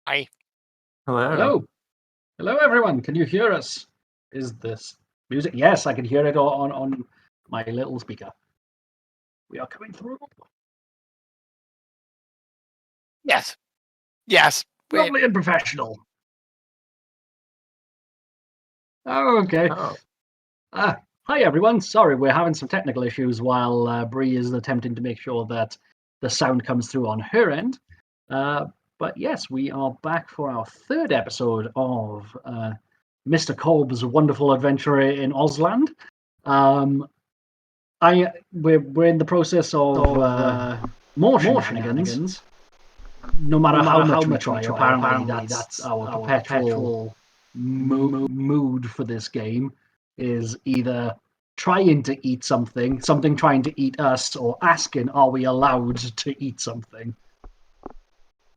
Hi. Hello. Hello. Hello, everyone. Can you hear us? Is this music? Yes, I can hear it on my little speaker. We are coming through. Yes. Yes. Lovely and professional. Oh, okay. Oh. Hi, everyone. Sorry, we're having some technical issues while Bree is attempting to make sure that the sound comes through on her end. But yes, we are back for our third episode of Mr. Kolb's wonderful adventure in Ozland. We're in the process of more shenanigans. No matter how much we try, apparently that's our perpetual mood for this game is either trying to eat something trying to eat us, or asking, are we allowed to eat something?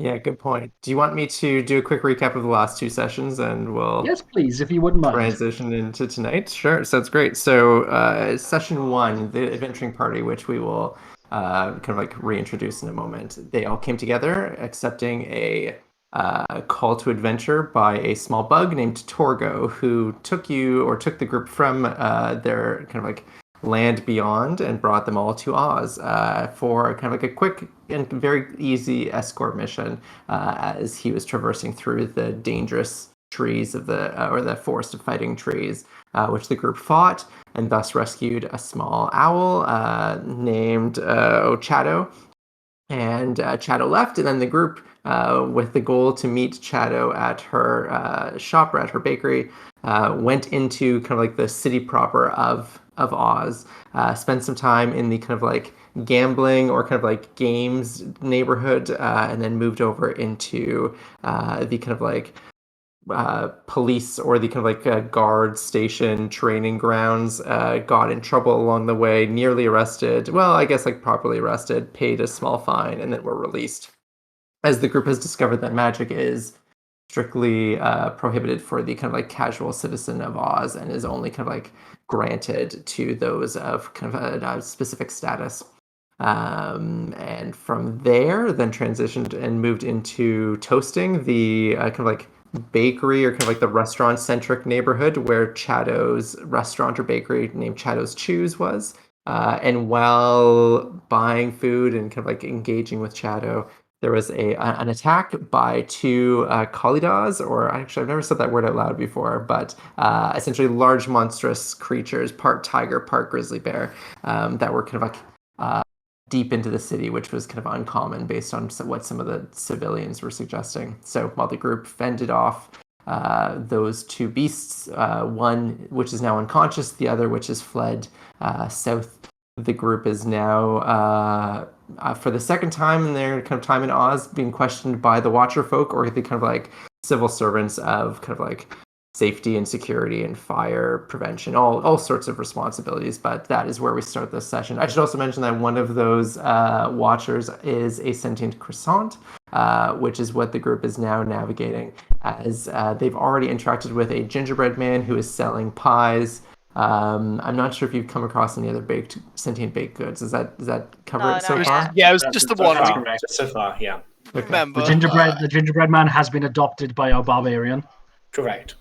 Yeah, good point. Do you want me to do a quick recap of the last two sessions, and we'll Yes, please, if you wouldn't mind. transition into tonight? Sure, sounds great. So, session one, the adventuring party, which we will kind of like reintroduce in a moment. They all came together, accepting a call to adventure by a small bug named Torgo, who took the group from their kind of like land beyond and brought them all to Oz for kind of like a quick and very easy escort mission as he was traversing through the dangerous trees of the forest of fighting trees, which the group fought and thus rescued a small owl named Chato. And Chato left, and then the group, with the goal to meet Chato at her shop or at her bakery, went into kind of like the city proper of Oz, spent some time in the kind of like gambling or kind of like games neighborhood, and then moved over into the kind of like police or the kind of like guard station training grounds, got in trouble along the way, nearly arrested. Well, I guess like properly arrested, paid a small fine, and then were released. As the group has discovered that magic is strictly prohibited for the kind of like casual citizen of Oz and is only kind of like granted to those of kind of a specific status. And from there, then transitioned and moved into toasting, the kind of like bakery or kind of like the restaurant-centric neighborhood where Chato's restaurant or bakery named Chato's Choose was. And while buying food and kind of like engaging with Chato, there was an attack by two Kalidas, or actually I've never said that word out loud before, but essentially large monstrous creatures, part tiger, part grizzly bear, that were kind of like deep into the city, which was kind of uncommon based on what some of the civilians were suggesting. So while the group fended off those two beasts, one which is now unconscious, the other which has fled south, the group is now, for the second time in their kind of time in Oz, being questioned by the Watcher folk, or the kind of like civil servants of kind of like safety and security and fire prevention, all sorts of responsibilities. But that is where we start this session. I should also mention that one of those watchers is a sentient croissant, which is what the group is now navigating, as they've already interacted with a gingerbread man who is selling pies. I'm not sure if you've come across any other sentient baked goods. Does that cover it so far? Yeah, it was just the one. So far, yeah. Okay. Remember, The gingerbread man has been adopted by our barbarian. Correct.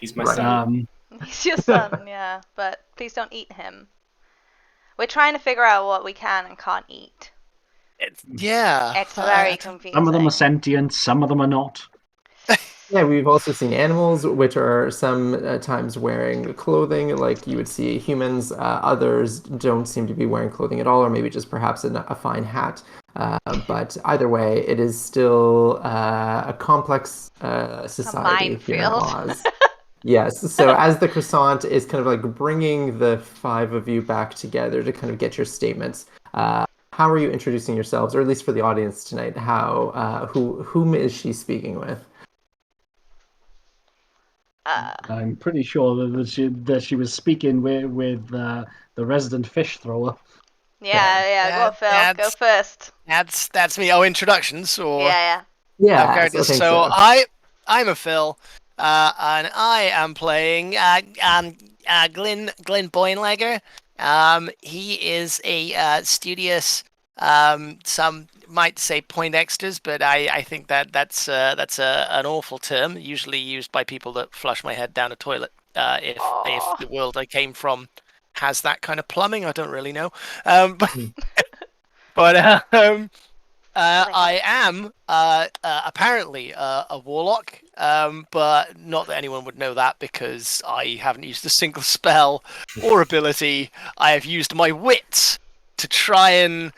He's my Right. son. He's your son, yeah, but please don't eat him. We're trying to figure out what we can and can't eat. it's very confusing. Some of them are sentient, some of them are not. Yeah, we've also seen animals, which are sometimes wearing clothing, like you would see humans. Others don't seem to be wearing clothing at all, or maybe just perhaps a fine hat. But either way, it is still a complex society here in Oz. Yes, so as the croissant is kind of like bringing the five of you back together to kind of get your statements, how are you introducing yourselves, or at least for the audience tonight? Whom is she speaking with? I'm pretty sure that she was speaking with the resident fish thrower. Yeah, go Phil, go first. That's me. Oh, introductions or Yeah. Yeah. So I'm a Phil, and I am playing Glenn Boynlegger. He is a studious Some might say Poindexters, but I think that's an awful term, usually used by people that flush my head down a toilet. If Aw. the world I came from has that kind of plumbing, I don't really know. But I am apparently a warlock, but not that anyone would know that because I haven't used a single spell or ability. I have used my wits to try and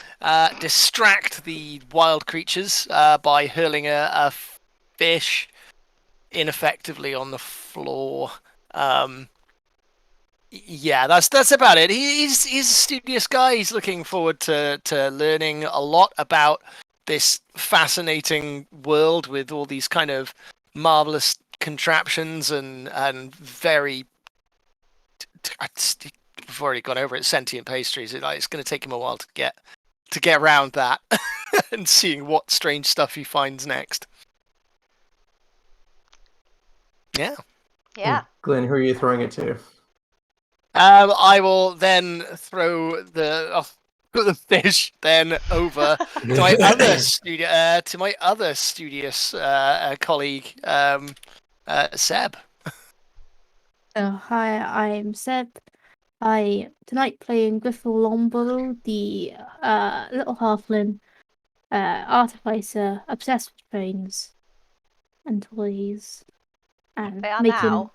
distract the wild creatures by hurling a fish ineffectively on the floor. Yeah, that's about it. He's a studious guy. He's looking forward to learning a lot about this fascinating world with all these kind of marvelous contraptions and very. We've already gone over it. Sentient pastries. It's going to take him a while to get around that and seeing what strange stuff he finds next. Yeah. Yeah. Glenn, who are you throwing it to? I will then throw the fish then over to my other studious colleague, Seb. Oh, hi, I'm Seb. I tonight playing Griffel Longborough, the little halfling artificer obsessed with trains and toys and They are making. now.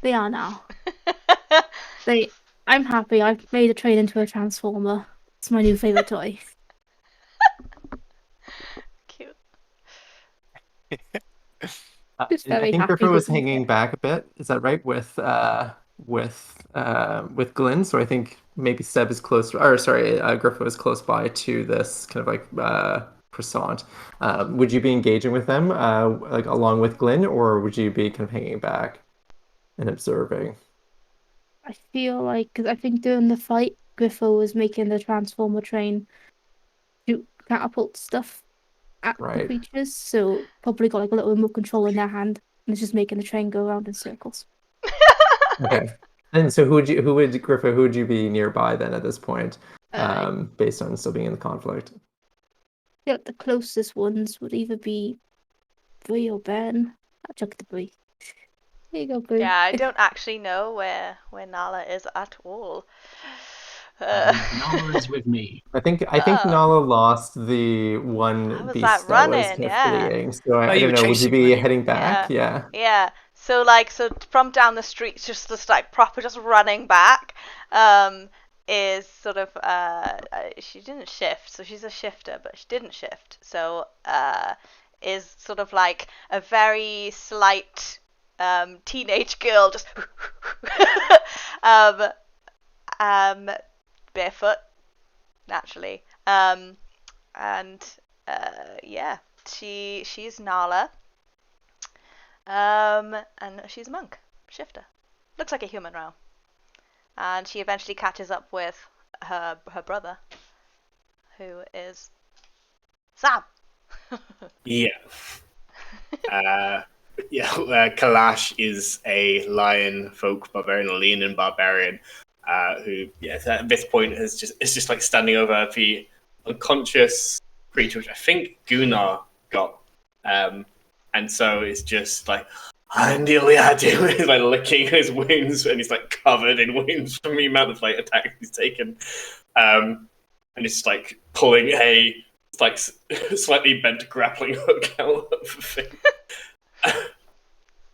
They are now. I'm happy. I've made a train into a transformer. It's my new favorite toy. Cute. Just I very think happy Griffin was with it. hanging back a bit. Is that right? With Glenn. So I think maybe Seb is close. Or sorry, Griffin was close by to this kind of like croissant. Would you be engaging with them like along with Glenn, or would you be kind of hanging back and observing? I feel like, because I think during the fight, Griffo was making the transformer train shoot catapult stuff at the Right. creatures, so probably got like a little remote control in their hand and it's just making the train go around in circles. Okay. And so Griffin, who would you be nearby then at this point, based on still being in the conflict? I feel like the closest ones would either be Bree or Ben. I'll chuck the Bree. Here you go, Bree. Yeah, I don't actually know where Nala is at all. Nala is with me. I think Oh. Nala lost the one I was beast like that was running, kind of yeah. fleeing. So I you don't were know. Would you chasing, be weren't you? heading back? Yeah. Yeah. So from down the street, just like proper, just running back, is sort of she didn't shift, so she's a shifter, but she didn't shift, so is sort of like a very slight teenage girl, just barefoot, naturally, and yeah, she's Nala. And she's a monk, shifter. Looks like a human now. And she eventually catches up with her brother, who is Sam. Yeah. Kalash is a lion folk barbarian, a leaning barbarian, who, at this point is just like standing over the unconscious creature, which I think Gunnar got. And so it's just like, and Ilya is like licking his wounds, and he's like covered in wounds from the amount of like attacks he's taken. And it's just like pulling a like slightly bent grappling hook out of the thing.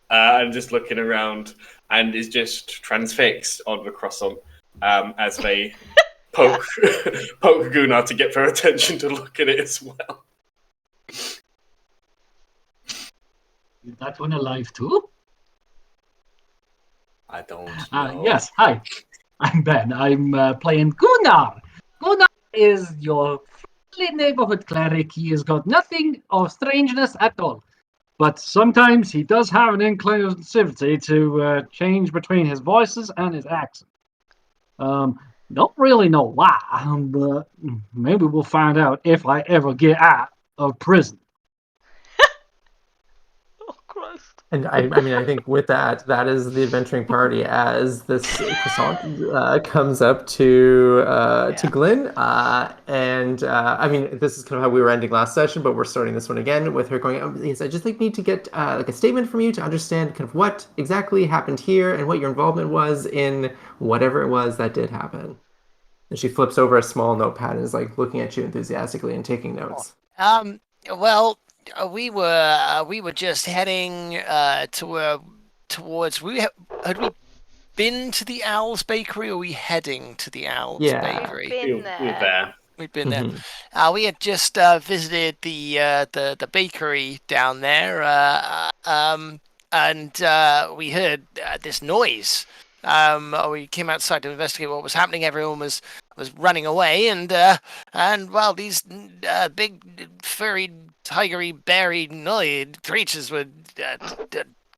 And just looking around, and is just transfixed on the croissant as they poke Gunnar to get their attention to look at it as well. Is that one alive too? I don't know. Yes, hi. I'm Ben. I'm playing Gunnar. Gunnar is your friendly neighborhood cleric. He has got nothing of strangeness at all. But sometimes he does have an inclusivity to change between his voices and his accent. Don't really know why, but maybe we'll find out if I ever get out of prison. Oh, Christ. And I mean, I think with that is the adventuring party as this croissant comes up to Glyn. I mean, this is kind of how we were ending last session, but we're starting this one again with her going, oh, yes, I just need to get like a statement from you to understand kind of what exactly happened here and what your involvement was in whatever it was that did happen. And she flips over a small notepad and is like looking at you enthusiastically and taking notes. Well, we were just heading towards. Had we been to the Owl's Bakery, or were we heading to the Owl's Bakery? Been there. We were there. We'd been there. We had just visited the bakery down there, and we heard this noise. We came outside to investigate what was happening. Everyone was running away, and well, these big furry, tigery, berry, noid creatures were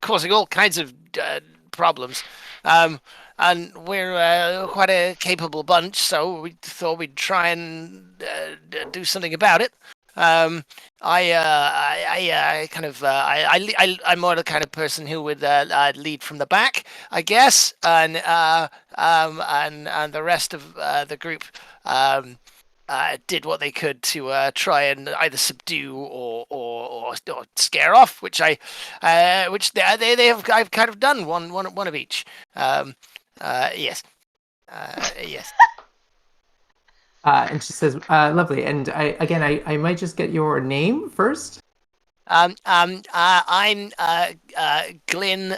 causing all kinds of problems. And we're quite a capable bunch, so we thought we'd try and do something about it. I'm more the kind of person who would lead from the back, I guess, and the rest of the group did what they could to try and either subdue or scare off, which they have. I've kind of done one of each. Yes. Yes. And she says, lovely. And I might just get your name first. I'm Glyn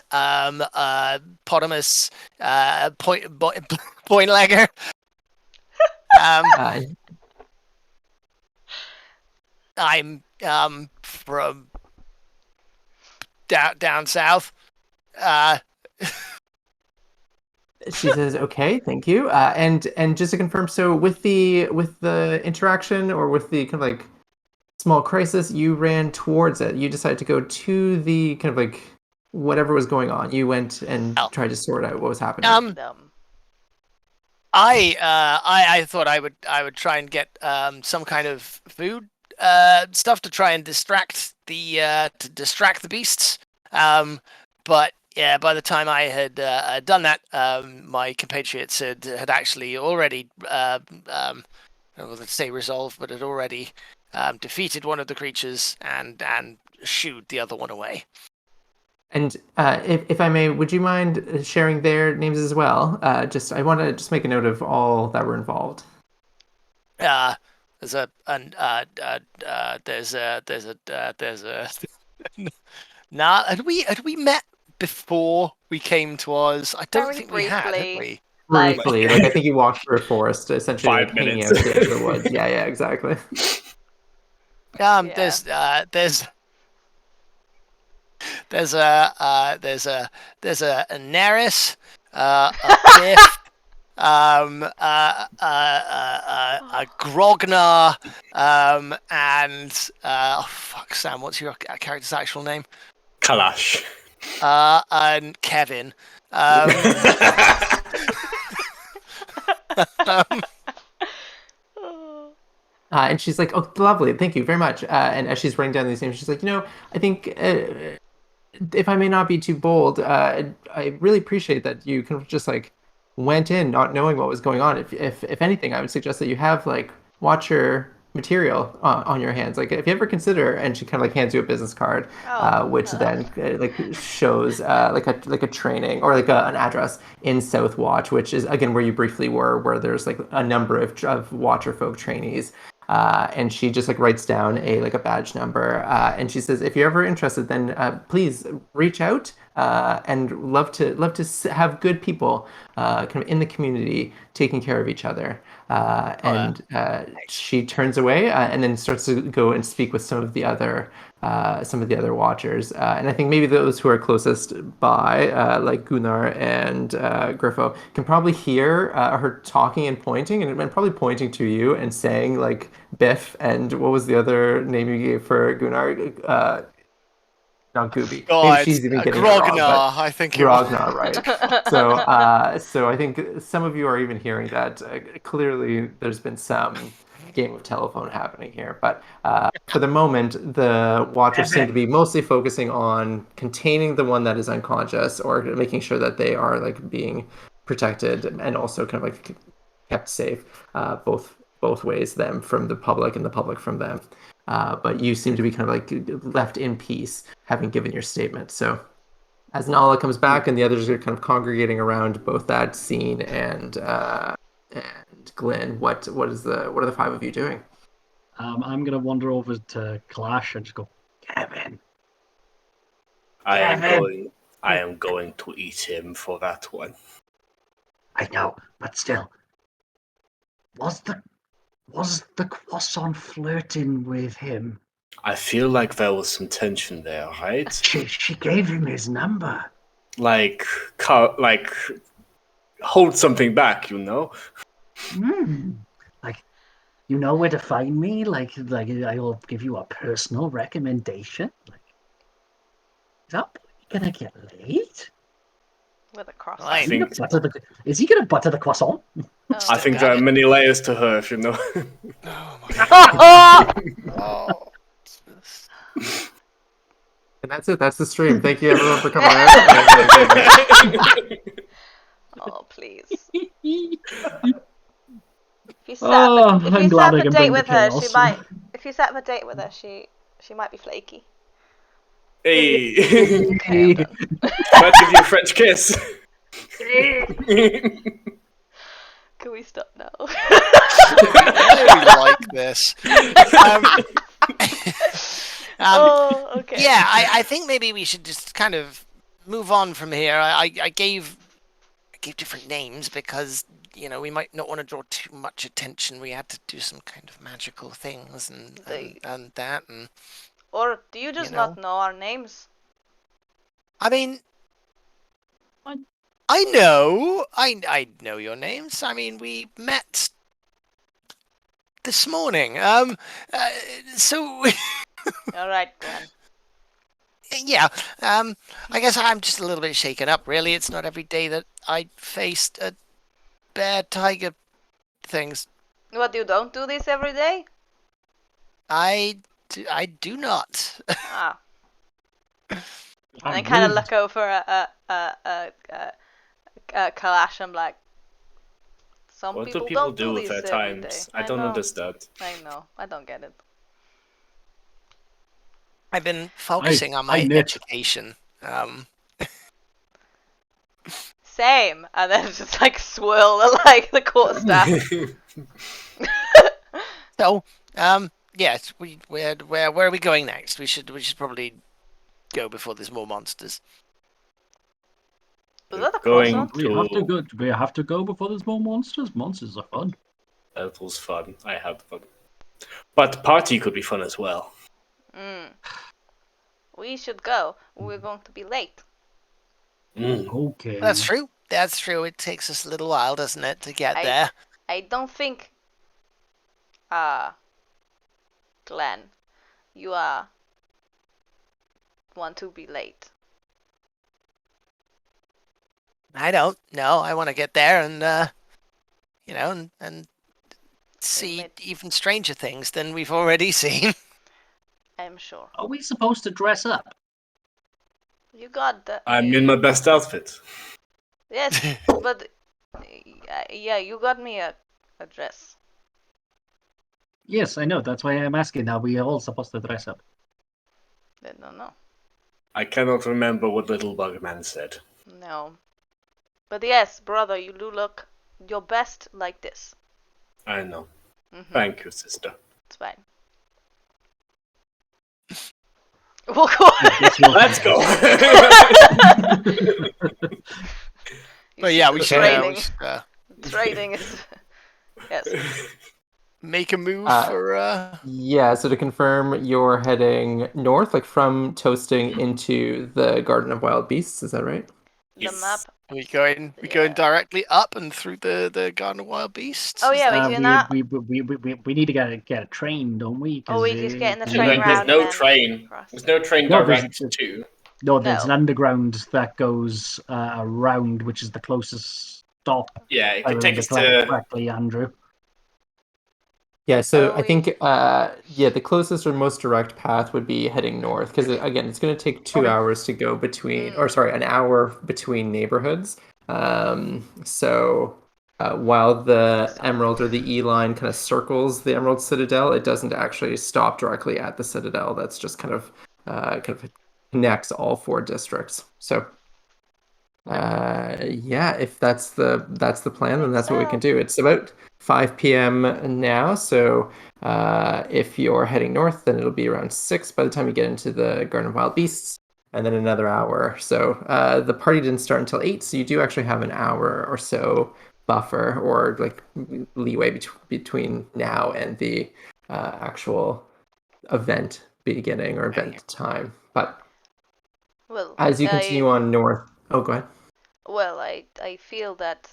Potamus Pointlegger. I'm from down south. She says, "Okay, thank you." And just to confirm, so with the interaction or with the kind of like small crisis, you ran towards it. You decided to go to the kind of like whatever was going on. You went and tried to sort out what was happening. I thought I would try and get some kind of food stuff to try and distract the beasts. But yeah, by the time I had done that, my compatriots had actually already, let's say resolved, but had already defeated one of the creatures and shooed the other one away. And if I may, would you mind sharing their names as well? I want to just make a note of all that were involved. There's a Nah, had we met before we came to Oz? I don't think we had we? Briefly, like I think you walked through a forest, essentially 5 hanging minutes. out at the edge of the woods. Yeah, exactly. There's a Neris, a Biff, a Grognar, and fuck, Sam, what's your character's actual name? Kalash. And Kevin. And she's like, "Oh, lovely, thank you very much." And as she's writing down these names, she's like, I think if I may not be too bold, I really appreciate that you kind of just like went in not knowing what was going on. If anything, I would suggest that you have like Watcher material on your hands. Like if you ever consider," and she kind of like hands you a business card, which then like shows like a training or like an address in South Watch, which is again where you briefly were, where there's like a number of Watcher folk trainees. And she just like writes down a badge number, and she says, "If you're ever interested, then please reach out, and love to have good people kind of in the community taking care of each other." And she turns away and then starts to go and speak with some of the other Watchers, and I think maybe those who are closest by, like Gunnar and Griffo, can probably hear her talking and pointing, and probably pointing to you and saying like Biff and what was the other name you gave for Gunnar? Not Gooby. Maybe she's even getting Grognar, it wrong, I think. Grognar, right? So I think some of you are even hearing that. Clearly, there's been some game of telephone happening here. But for the moment, the Watchers seem to be mostly focusing on containing the one that is unconscious, or making sure that they are like being protected and also kind of like kept safe, both ways, them from the public and the public from them. But you seem to be kind of like left in peace, having given your statement. So as Nala comes back and the others are kind of congregating around both that scene and Glenn, what are the five of you doing? I'm gonna wander over to Clash and just go, Kevin. I am going to eat him for that one. I know, but still, was the croissant flirting with him? I feel like there was some tension there, right? She gave him his number. Like hold something back, you know? Like, you know where to find me? Like I'll give you a personal recommendation. Like, is that gonna get late? With a cross. I Is he gonna butter the croissant? Oh. I think there are many layers to her, if you know. Oh my god. Oh. And that's it. That's the stream. Thank you everyone for coming out. Oh, please. If you set up a date with her, she might. If you set up a date with her, she might be flaky. Hey, Okay, I'm done. might give you a French kiss. Can we stop now? I really like this. Oh, okay. Yeah, I think maybe we should just kind of move on from here. I gave different names because, you know, we might not want to draw too much attention. We had to do some kind of magical things and that. And Or do you just not know our names? I mean, I know. I know your names. I mean, we met this morning. So... All right, Glenn. Yeah, I guess I'm just a little bit shaken up, really. It's not every day that I faced a bear, tiger things. What, you don't do this every day? I do not. Ah. And I kind of look over at Kalash. I'm like, some What people do people don't do with this their every times? day. I don't know. understand. I know. I don't get it. I've been focusing on my education. Same. And then just like swirl like the court staff. So, yes, where are we going next? We should probably go before there's more monsters. Was that a Going croissant? We have to go before there's more monsters. Monsters are fun. That was fun. I had fun. But party could be fun as well. We should go. We're going to be late. Okay. That's true. That's true. It takes us a little while, doesn't it, to get there? I don't think, Glenn, you want to be late. I don't. No, I want to get there and, you know, and see even stranger things than we've already seen. I'm sure. Are we supposed to dress up? You got the... I'm in my best outfit. Yes, but... yeah, you got me a dress. Yes, I know. That's why I'm asking. Are we all supposed to dress up? I don't know. I cannot remember what Little Bugman said. No. But yes, brother, you do look your best like this. I know. Thank you, sister. It's fine. We'll go. Let's go. But yeah, we should. Trading is. Yes. Make a move for. Yeah. So to confirm, you're heading north, like from Toasting into the Garden of Wild Beasts. Is that right? The map. We going directly up and through the Garden of Wild Beasts. Oh yeah, we do that. We need to get a train, don't we? Oh, we just get in the train round. There's no train. There's no train direct to. No, there's an underground that goes around, which is the closest stop. Yeah, it could I take us remember to. correctly, Andrew. Yeah, so Are I think we? the closest or most direct path would be heading north because again, it's going to take 2 hours to go between, or sorry, an hour between neighborhoods. While the Emerald or the E line kind of circles the Emerald Citadel, it doesn't actually stop directly at the Citadel. That's just kind of connects all 4 districts. So if that's the plan, then that's what we can do. It's about 5 p.m. now, so if you're heading north, then it'll be around 6 by the time you get into the Garden of Wild Beasts, and then another hour. So the party didn't start until 8, so you do actually have an hour or so buffer or like leeway between now and the actual event beginning or event time. But Well, as you continue on north, oh, go ahead. Well, I feel that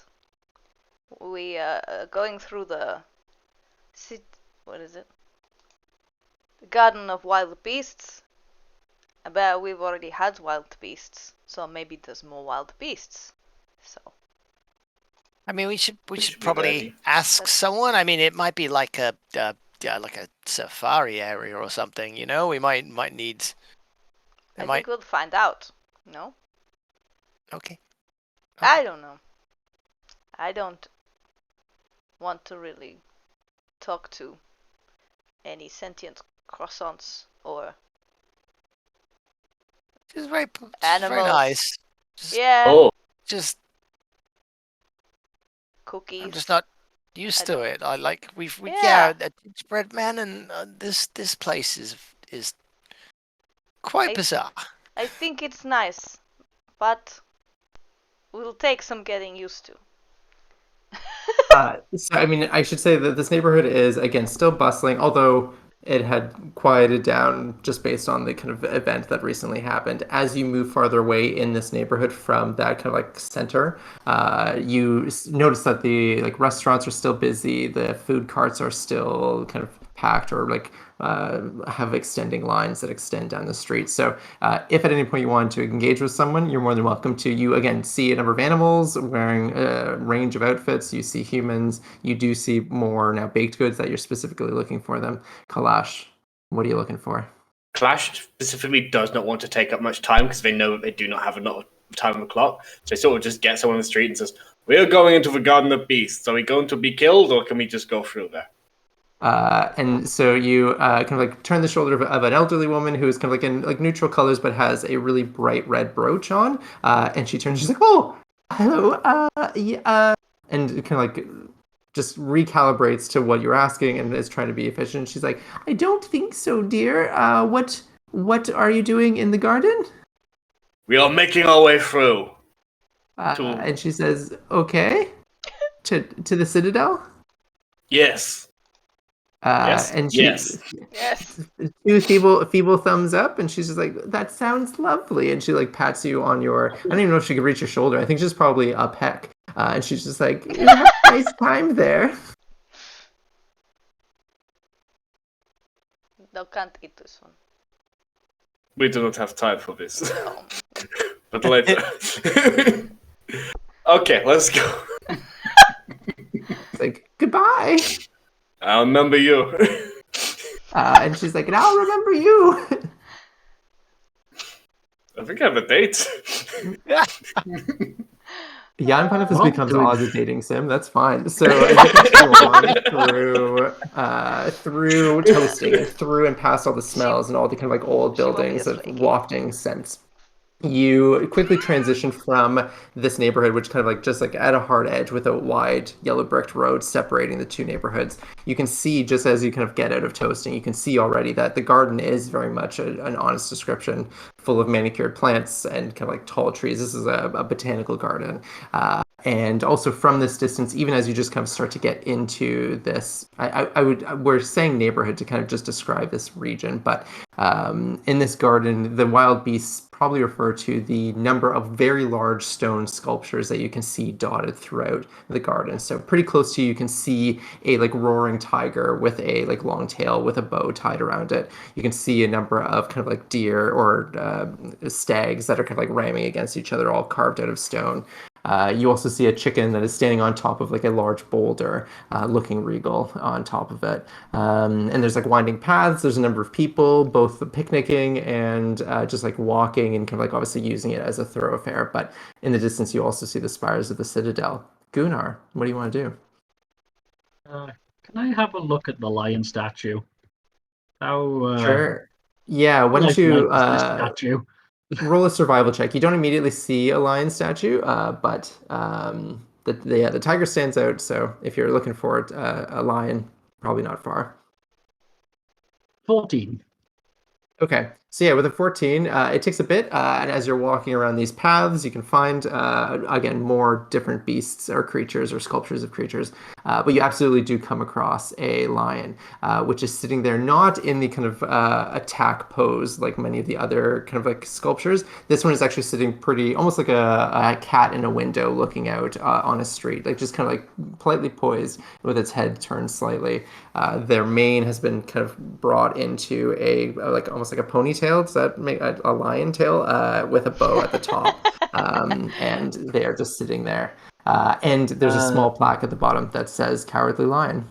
we going through the what is it? The Garden of Wild Beasts. But we've already had wild beasts, so maybe there's more wild beasts. So. I mean, we should be probably ready. ask someone. I mean, it might be like a safari area or something. You know, we might need. I think we'll find out. No. Okay. I don't know. I don't want to really talk to any sentient croissants or She's very animals. nice. Yeah. Oh, Just Cookies. I'm just not used to it. I like we've Yeah. spread man, and this place is quite bizarre. I think it's nice, but will take some getting used to. So, I mean, I should say that this neighborhood is, again, still bustling, although it had quieted down just based on the kind of event that recently happened. As you move farther away in this neighborhood from that kind of like center, you notice that the like restaurants are still busy, the food carts are still kind of packed or like have extending lines that extend down the street. So if at any point you want to engage with someone, you're more than welcome to. You, again, see a number of animals wearing a range of outfits. You see humans. You do see more now baked goods that you're specifically looking for them. Kalash, what are you looking for? Clash specifically does not want to take up much time because they know that they do not have enough time on the clock. So they sort of just get someone on the street and says, "We're going into the Garden of Beasts. Are we going to be killed or can we just go through there?" And so you kind of like turn the shoulder of an elderly woman who is kind of like in like neutral colors but has a really bright red brooch on. And she turns, she's like, "Oh, hello, and kind of like just recalibrates to what you're asking and is trying to be efficient. She's like, "I don't think so, dear. What are you doing in the garden?" We are making our way through. And she says, "Okay, to the Citadel." Yes. Yes. And she, Yes. Yes. 2 feeble thumbs up, and she's just like, "That sounds lovely." And she like pats you on your, I don't even know if she could reach your shoulder. I think she's probably a peck. And she's just like, "You have a nice time there." No, can't eat this one. We do not have time for this. No. But later. Okay, let's go. It's like, "Goodbye." I'll remember you. And she's like, "And I'll remember you." I think I have a date. Jan Panif has become Oz's dating sim. That's fine. So as you continue on through toasting and through and past all the smells and all the kind of like old buildings of wafting scents, you quickly transition from this neighborhood, which kind of like just like at a hard edge with a wide yellow bricked road separating the 2 neighborhoods. You can see, just as you kind of get out of toasting, you can see already that the garden is very much an honest description, full of manicured plants and kind of like tall trees. This is a botanical garden. And also from this distance, even as you just kind of start to get into this, we're saying neighborhood to kind of just describe this region, but in this garden, the wild beasts probably refer to the number of very large stone sculptures that you can see dotted throughout the garden. So pretty close to you, you can see a like roaring tiger with a like long tail with a bow tied around it. You can see a number of kind of like deer or stags that are kind of like ramming against each other, all carved out of stone. You also see a chicken that is standing on top of like a large boulder, looking regal on top of it. And there's like winding paths. There's a number of people, both picnicking and just like walking and kind of like obviously using it as a thoroughfare. But in the distance, you also see the spires of the citadel. Gunnar, what do you want to do? Can I have a look at the lion statue? How Sure. Yeah, why don't you lifelike is this statue? roll a survival check? You don't immediately see a lion statue, but the tiger stands out. So if you're looking for it, a lion, probably not far. 14. Okay, so yeah, with a 14, it takes a bit, and as you're walking around these paths, you can find, again, more different beasts or creatures or sculptures of creatures, but you absolutely do come across a lion, which is sitting there not in the kind of attack pose like many of the other kind of like sculptures. This one is actually sitting pretty, almost like a cat in a window looking out on a street, like just kind of like politely poised with its head turned slightly. Their mane has been kind of brought into a like almost like a ponytail. Does that make a lion tail with a bow at the top? And they are just sitting there. And there's a small plaque at the bottom that says "Cowardly Lion."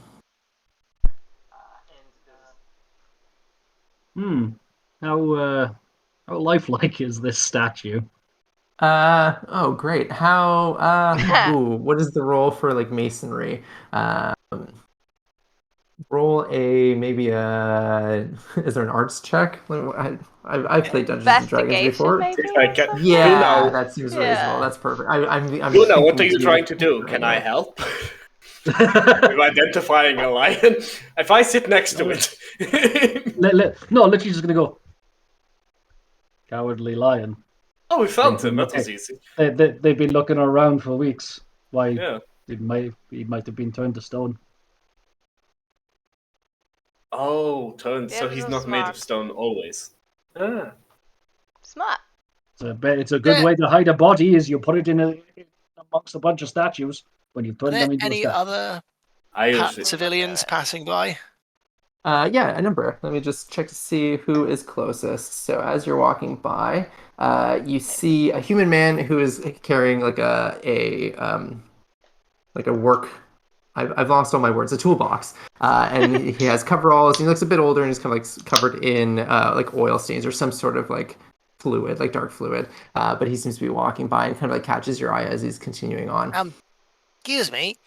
How lifelike is this statue? Oh, great. What is the roll for like masonry? Roll maybe is there an arts check? I've played Dungeons and Dragons Investigation, before. maybe? Yeah, that seems Yeah. reasonable. That's perfect. I'm Luna, what are thinking you trying to do? Can I help? With identifying a lion? If I sit next to it. No, literally just gonna go. Cowardly lion. Oh, we found him. That was easy. They've been looking around for weeks. Why? Yeah. He might have been turned to stone. Oh, turned. Yeah, So but he's that's not made smart. of stone always. Ah. Smart. It's a good way to hide a body is you put it in amongst a bunch of statues when you've Are turned there them into a any statue. other I usually civilians passing by? Yeah, a number. Let me just check to see who is closest. So as you're walking by, you see a human man who is carrying like like a work. I've lost all my words. A toolbox, and he has coveralls. He looks a bit older, and he's kind of like covered in like oil stains or some sort of like fluid, like dark fluid. But he seems to be walking by and kind of like catches your eye as he's continuing on. Excuse me.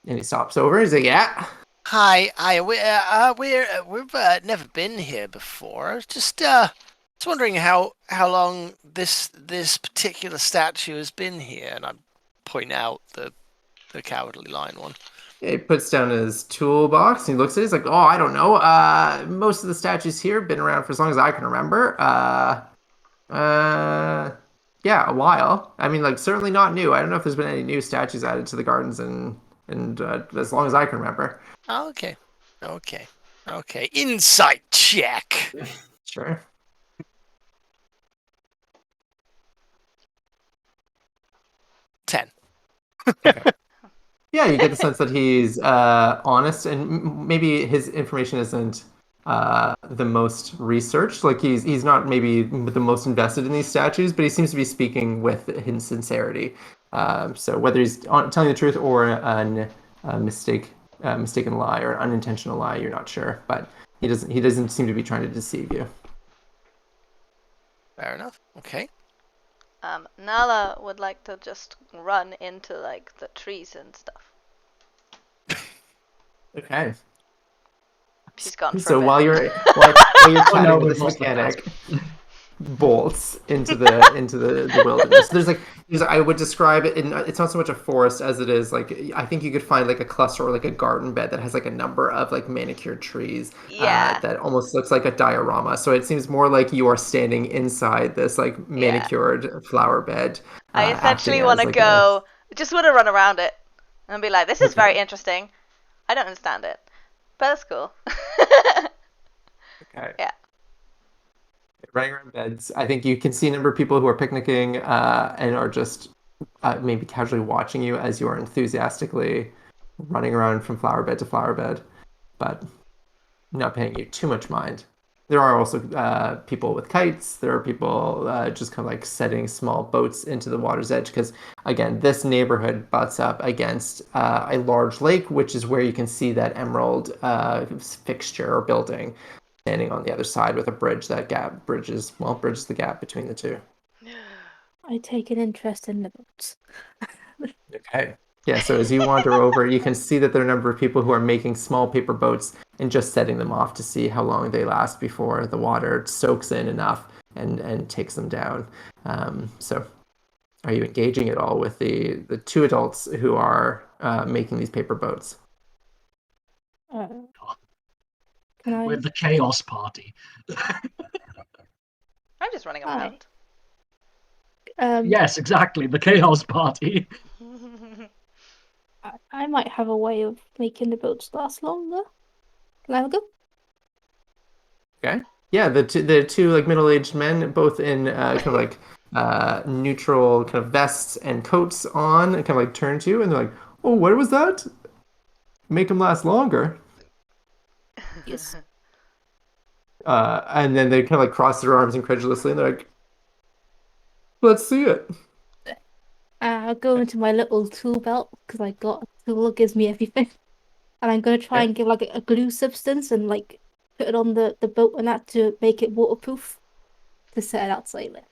And he stops over. He's like, "Yeah." Hi. We've never been here before. Just wondering how long this particular statue has been here, and I point out the cowardly lion one. He puts down his toolbox and he looks at it. He's like, "Oh, I don't know. Most of the statues here have been around for as long as I can remember. Yeah, a while. I mean, like certainly not new. I don't know if there's been any new statues added to the gardens and as long as I can remember." Okay. Insight check. Sure. Ten. Okay. Yeah, you get the sense that he's honest, and maybe his information isn't the most researched. Like he's not maybe the most invested in these statues, but he seems to be speaking with his sincerity. So whether he's telling the truth or a mistaken lie or an unintentional lie, you're not sure. But he doesn't seem to be trying to deceive you. Fair enough. Okay. Nala would like to just run into like the trees and stuff. Okay. She's gone for So a bit. while you're chatting no, with we've this lost the mechanic, bolts into the wilderness. I would describe it it's not so much a forest as it is like I think you could find like a cluster or like a garden bed that has like a number of like manicured trees that almost looks like a diorama. So it seems more like you are standing inside this like manicured flower bed. I essentially want to go. Just want to run around it and be like, "This is very interesting. I don't understand it, but that's cool." Okay. Yeah. Running around beds. I think you can see a number of people who are picnicking and are just maybe casually watching you as you are enthusiastically running around from flower bed to flower bed, but not paying you too much mind. There are also people with kites. There are people just kind of like setting small boats into the water's edge because, again, this neighborhood butts up against a large lake, which is where you can see that emerald fixture or building standing on the other side with a bridge that bridges the gap between the two. I take an interest in the boats. Okay. Yeah, so as you wander over, you can see that there are a number of people who are making small paper boats and just setting them off to see how long they last before the water soaks in enough and takes them down. So are you engaging at all with the two adults who are making these paper boats? Can I? With the chaos party. I'm just running around. Yes, exactly, the chaos party. I might have a way of making the boats last longer. Can I have a go? Okay. Yeah, the two like middle-aged men, both in kind of like neutral kind of vests and coats on, and kind of like turn to you, and they're like, "Oh, what was that? Make them last longer." Yes. And then they kind of like cross their arms incredulously, and they're like, "Let's see it." I'll go into my little tool belt because I got a tool that gives me everything, and I'm gonna try and give like a glue substance and like put it on the boat and that to make it waterproof to set it outside there.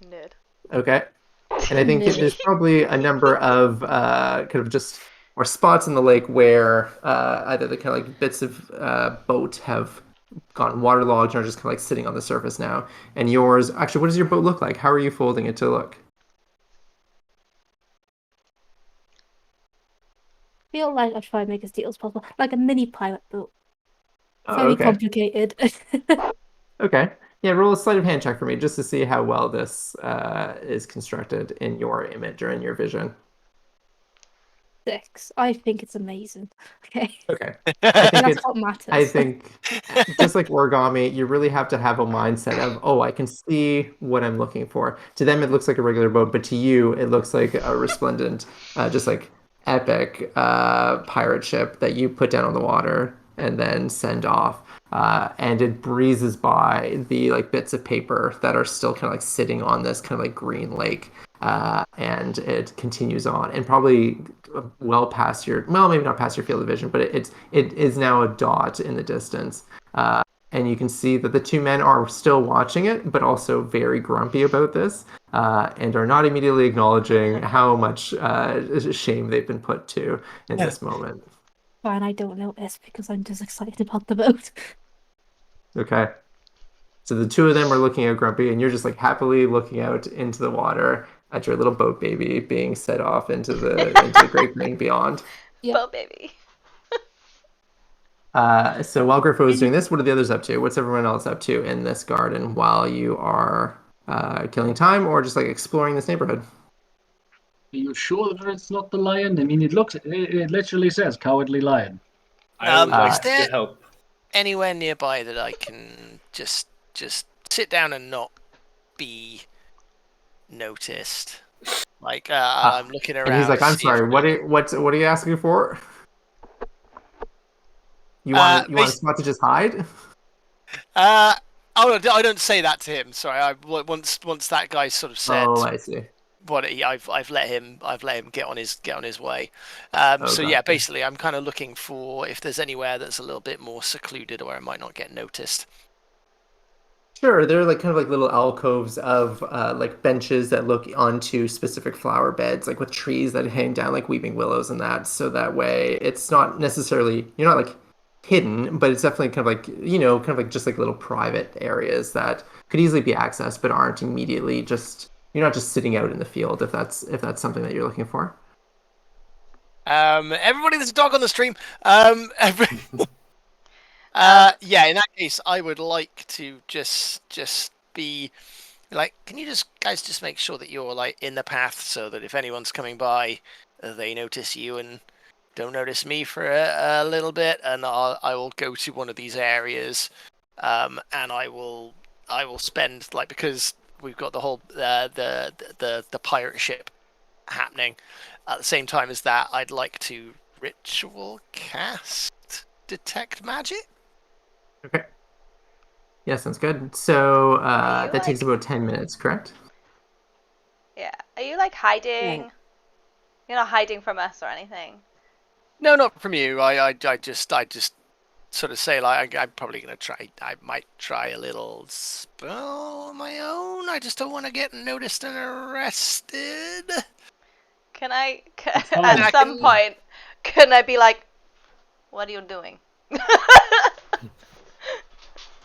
Nerd. Okay. And I think there's probably a number of kind of just more spots in the lake where either the kind of like bits of boat have gotten waterlogged and are just kind of like sitting on the surface now. And yours, actually, what does your boat look like? How are you folding it to look? I feel like I try and make it as detailed as possible, like a mini pilot boat. Oh, Very okay. complicated. Okay. Yeah, roll a sleight of hand check for me just to see how well this is constructed in your image or in your vision. 6. I think it's amazing. Okay. Okay. I think That's what matters. I think just like origami, you really have to have a mindset of, oh, I can see what I'm looking for. To them, it looks like a regular boat, but to you, it looks like a resplendent, just like epic pirate ship that you put down on the water and then send off. And it breezes by the like bits of paper that are still kind of like sitting on this kind of like green lake. And it continues on and probably well past your, well, maybe not past your field of vision, but it is now a dot in the distance. And you can see that the two men are still watching it, but also very grumpy about this, and are not immediately acknowledging how much shame they've been put to in this moment. Fine, I don't notice because I'm just excited about the boat. Okay. So the two of them are looking at Grumpy, and you're just like happily looking out into the water at your little boat baby being set off into the great green beyond. Yeah. Boat baby. So while Griffo is doing this, what are the others up to? What's everyone else up to in this garden while you are killing time or just like exploring this neighborhood? Are you sure that it's not the lion? I mean, it literally says cowardly lion. I would like Is there to help. anywhere nearby that I can just sit down and not be noticed? Like I'm looking around. And he's like, to "I'm see if- sorry. What are you asking for? You want a spot to just hide?" Oh, I don't say that to him. Sorry. Once that guy sort of said Oh, I see. what I've let him get on his way. So yeah, gotcha. basically, I'm kind of looking for if there's anywhere that's a little bit more secluded where I might not get noticed. Sure, they're like kind of like little alcoves of like benches that look onto specific flower beds, like with trees that hang down like weeping willows and that. So that way, it's not necessarily you're not like hidden, but it's definitely kind of like kind of like just like little private areas that could easily be accessed, but aren't immediately just you're not just sitting out in the field if that's something that you're looking for. Everybody, there's a dog on the stream. Yeah, in that case, I would like to just be like, can you guys just make sure that you're like in the path so that if anyone's coming by, they notice you and don't notice me for a little bit, and I will go to one of these areas, and I will spend like because we've got the whole the pirate ship happening at the same time as that. I'd like to ritual cast detect magic. Okay. Yeah, sounds good. So Are you, that takes like- about 10 minutes, correct? Yeah. Are you like hiding? You're not hiding from us or anything. No, not from you. I just sort of say like I'm probably gonna try. I might try a little spell on my own. I just don't want to get noticed and arrested. Can I? fine. At I some can- point, can I be like, "What are you doing?"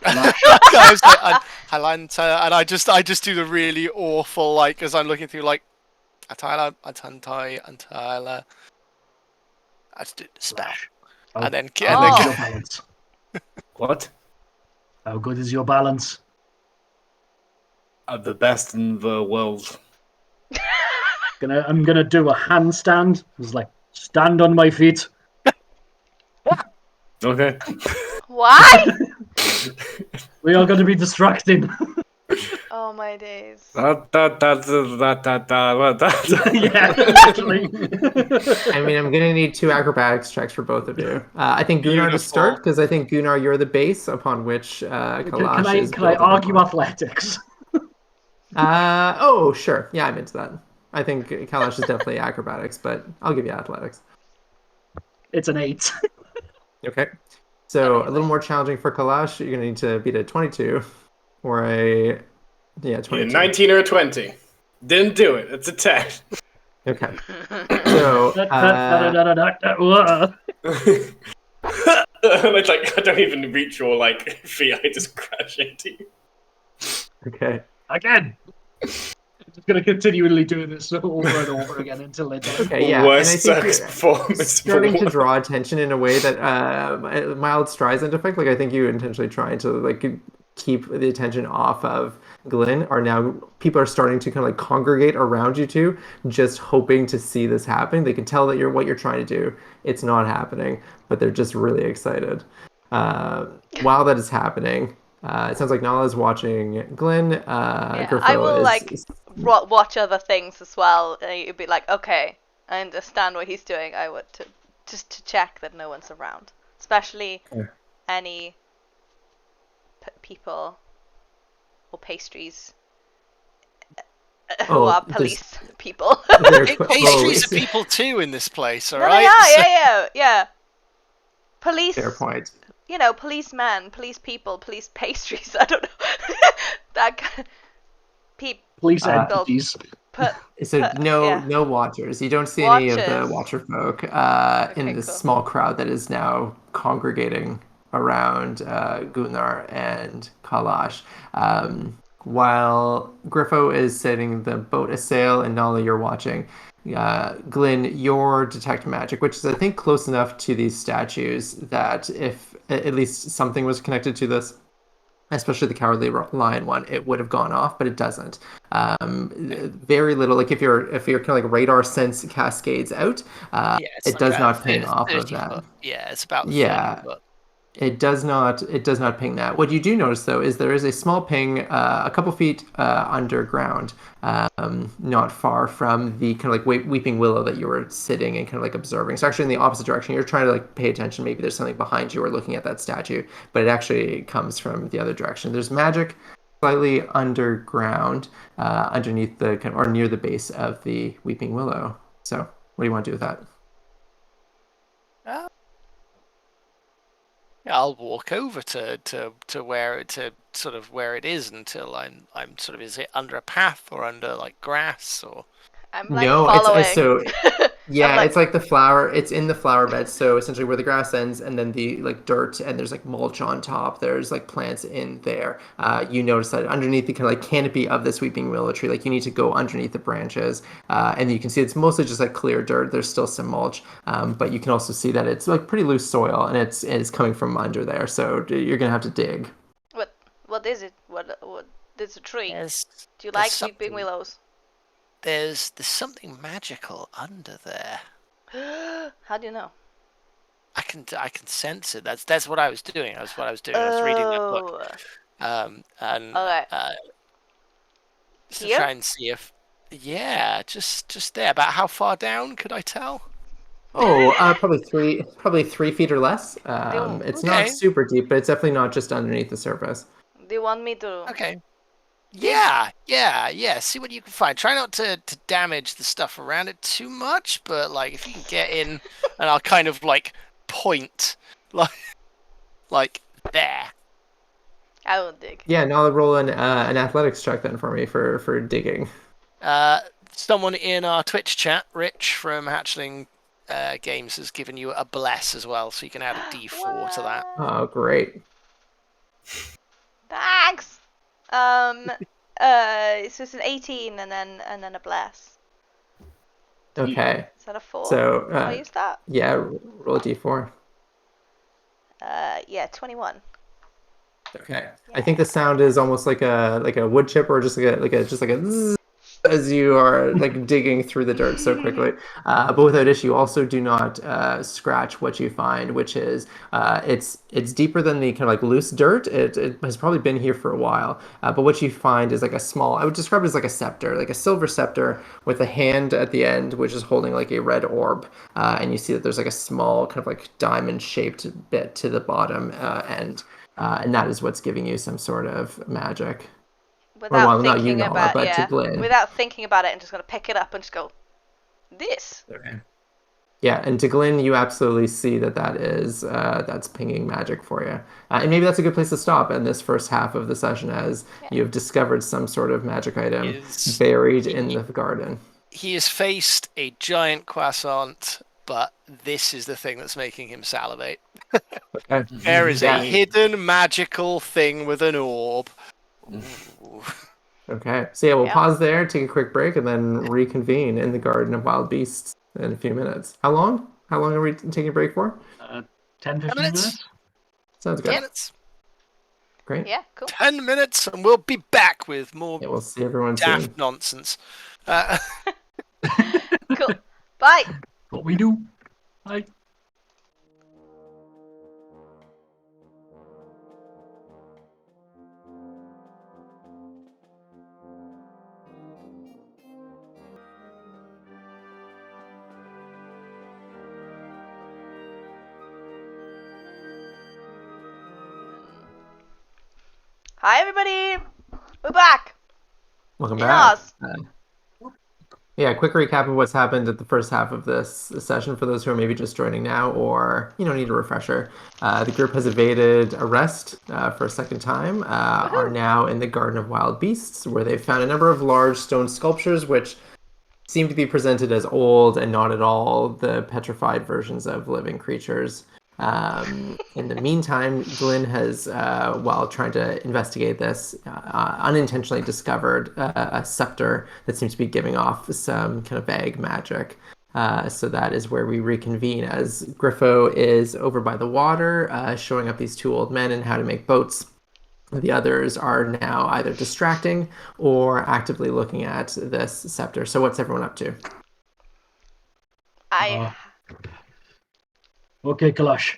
I was like, and I just do the really awful like as I'm looking through like Tyler. I just do the spell, Oh, and then how Oh. good is your balance? What? How good is your balance? The best in the world. I'm gonna do a handstand. It's like stand on my feet. Okay. Why? We are gonna be distracting. Oh my days. Yeah, literally. I mean, I'm gonna need 2 acrobatics checks for both of you. I think Gunnar to Beautiful. start because I think Gunnar, you're the base upon which Kalash is Can I building argue upon. athletics? Oh, sure. Yeah, I'm into that. I think Kalash is definitely acrobatics, but I'll give you athletics. It's an 8. Okay. So a Anyway. little more challenging for Kalash. You're gonna need to beat a 22 or a 22. 19 or 20. Didn't do it. It's a 10. Okay. So It's like I don't even reach your like feet. I just crash into you. okay. Again. I'm just gonna continually do this over and over again until they're done. Okay. Yeah. Worst and I think circus you're performance. starting to draw attention in a way that mild Streisand effect. Like I think you intentionally trying to like keep the attention off of Glenn. Are now people are starting to kind of like congregate around you two, just hoping to see this happen. They can tell that what you're trying to do. It's not happening, but they're just really excited. While that is happening, it sounds like Nala is watching Glenn. Yeah, Griffo I will is like watch other things as well. And you'd be like, okay, I understand what he's doing. I would just to check that no one's around, especially Yeah. any people or pastries who Oh, are there's- police people. Pastries are people too in this place, all No, right? they are, yeah. Police, Fair point. you know, policemen, police people, police pastries. I don't know. That kind of Police Uh, entities. put. So But, no, yeah. no watchers. You don't see any of the Watchers. watcher folk Okay, in this cool. small crowd that is now congregating around Gunnar and Kalash. While Griffo is setting the boat a sail, and Nala, you're watching. Glyn, your detect magic, which is I think close enough to these statues that if at least something was connected to this, especially the Cowardly Lion one, it would have gone off, but it doesn't. Very little. Like if your kind of like radar sense cascades out, Yeah, it's it like does about not ping off of 30 that. foot. Yeah, it's about 30 Yeah. foot. It does not ping that. What you do notice though is there is a small ping a couple feet underground, not far from the kind of like weeping willow that you were sitting and kind of like observing. So actually in the opposite direction. You're trying to like pay attention. Maybe there's something behind you or looking at that statue, but it actually comes from the other direction. There's magic slightly underground, underneath the or near the base of the weeping willow. So what do you want to do with that? Yeah, I'll walk over to where to sort of where it is until I'm sort of, is it under a path or under like grass or? I'm like No, following. it's so yeah, like- it's like the flower. It's in the flower bed. So essentially, where the grass ends, and then the like dirt, and there's like mulch on top. There's like plants in there. You notice that underneath the kind of like canopy of this weeping willow tree, like you need to go underneath the branches, and you can see it's mostly just like clear dirt. There's still some mulch, but you can also see that it's like pretty loose soil, and it's coming from under there. So you're gonna have to dig. What is it? What is a tree? There's Do you there's like something- weeping willows? There's something magical under there. How do you know? I can sense it. That's what I was doing. That's what I was doing. I was reading that book. And Okay. to Here? try and see if, yeah, just there. About how far down could I tell? Oh, probably 3 feet or less. It's Okay. not super deep, but it's definitely not just underneath the surface. Do you want me to? Okay. Yeah. See what you can find. Try not to damage the stuff around it too much, but like if you can get in, and I'll kind of like point, like there. I will dig. Yeah, now I'll roll an athletics check then for me for digging. Someone in our Twitch chat, Rich from Hatchling Games, has given you a bless as well, so you can add a D4 to that. Oh, great. Thanks. So it's an 18 and then a bless. Okay. Is that a 4? So Can I use that? yeah, roll a D4. Yeah, 21. Okay. I think the sound is almost like a wood chip, or just like a zzz, as you are like digging through the dirt so quickly. But without issue, you also do not scratch what you find, which is it's deeper than the kind of like loose dirt. It has probably been here for a while. But what you find is like a small, I would describe it as like a scepter, like a silver scepter with a hand at the end, which is holding like a red orb. And you see that there's like a small kind of like diamond shaped bit to the bottom end. And that is what's giving you some sort of magic. Without not you, thinking Nala, about but to Glenn. Without thinking about it, I'm just gonna pick it up and just go, this. Okay. Yeah, and to Glenn, you absolutely see that is that's pinging magic for you, and maybe that's a good place to stop in this first half of the session, as you have discovered some sort of magic item buried in the garden. He has faced a giant croissant, but this is the thing that's making him salivate. Okay. There is a hidden magical thing with an orb. Ooh. Okay, so yeah, we'll pause there, take a quick break, and then reconvene in the Garden of Wild Beasts in a few minutes. How long? How long are we taking a break for? 10, 15 minutes. Sounds good. 10 minutes. Great. Yeah, cool. 10 minutes, and we'll be back with more Yeah, we'll see everyone daft soon. nonsense. Cool. Bye. What we do. Bye. Hi, everybody. We're back. Welcome In back. Oz. Yeah, quick recap of what's happened at the first half of this session for those who are maybe just joining now or need a refresher. The group has evaded arrest for a second time, are now in the Garden of Wild Beasts, where they've found a number of large stone sculptures which seem to be presented as old and not at all the petrified versions of living creatures. In the meantime, Glenn has, while trying to investigate this, unintentionally discovered a scepter that seems to be giving off some kind of vague magic. So that is where we reconvene, as Griffo is over by the water, showing up these two old men and how to make boats. The others are now either distracting or actively looking at this scepter. So what's everyone up to? Okay, Kalash.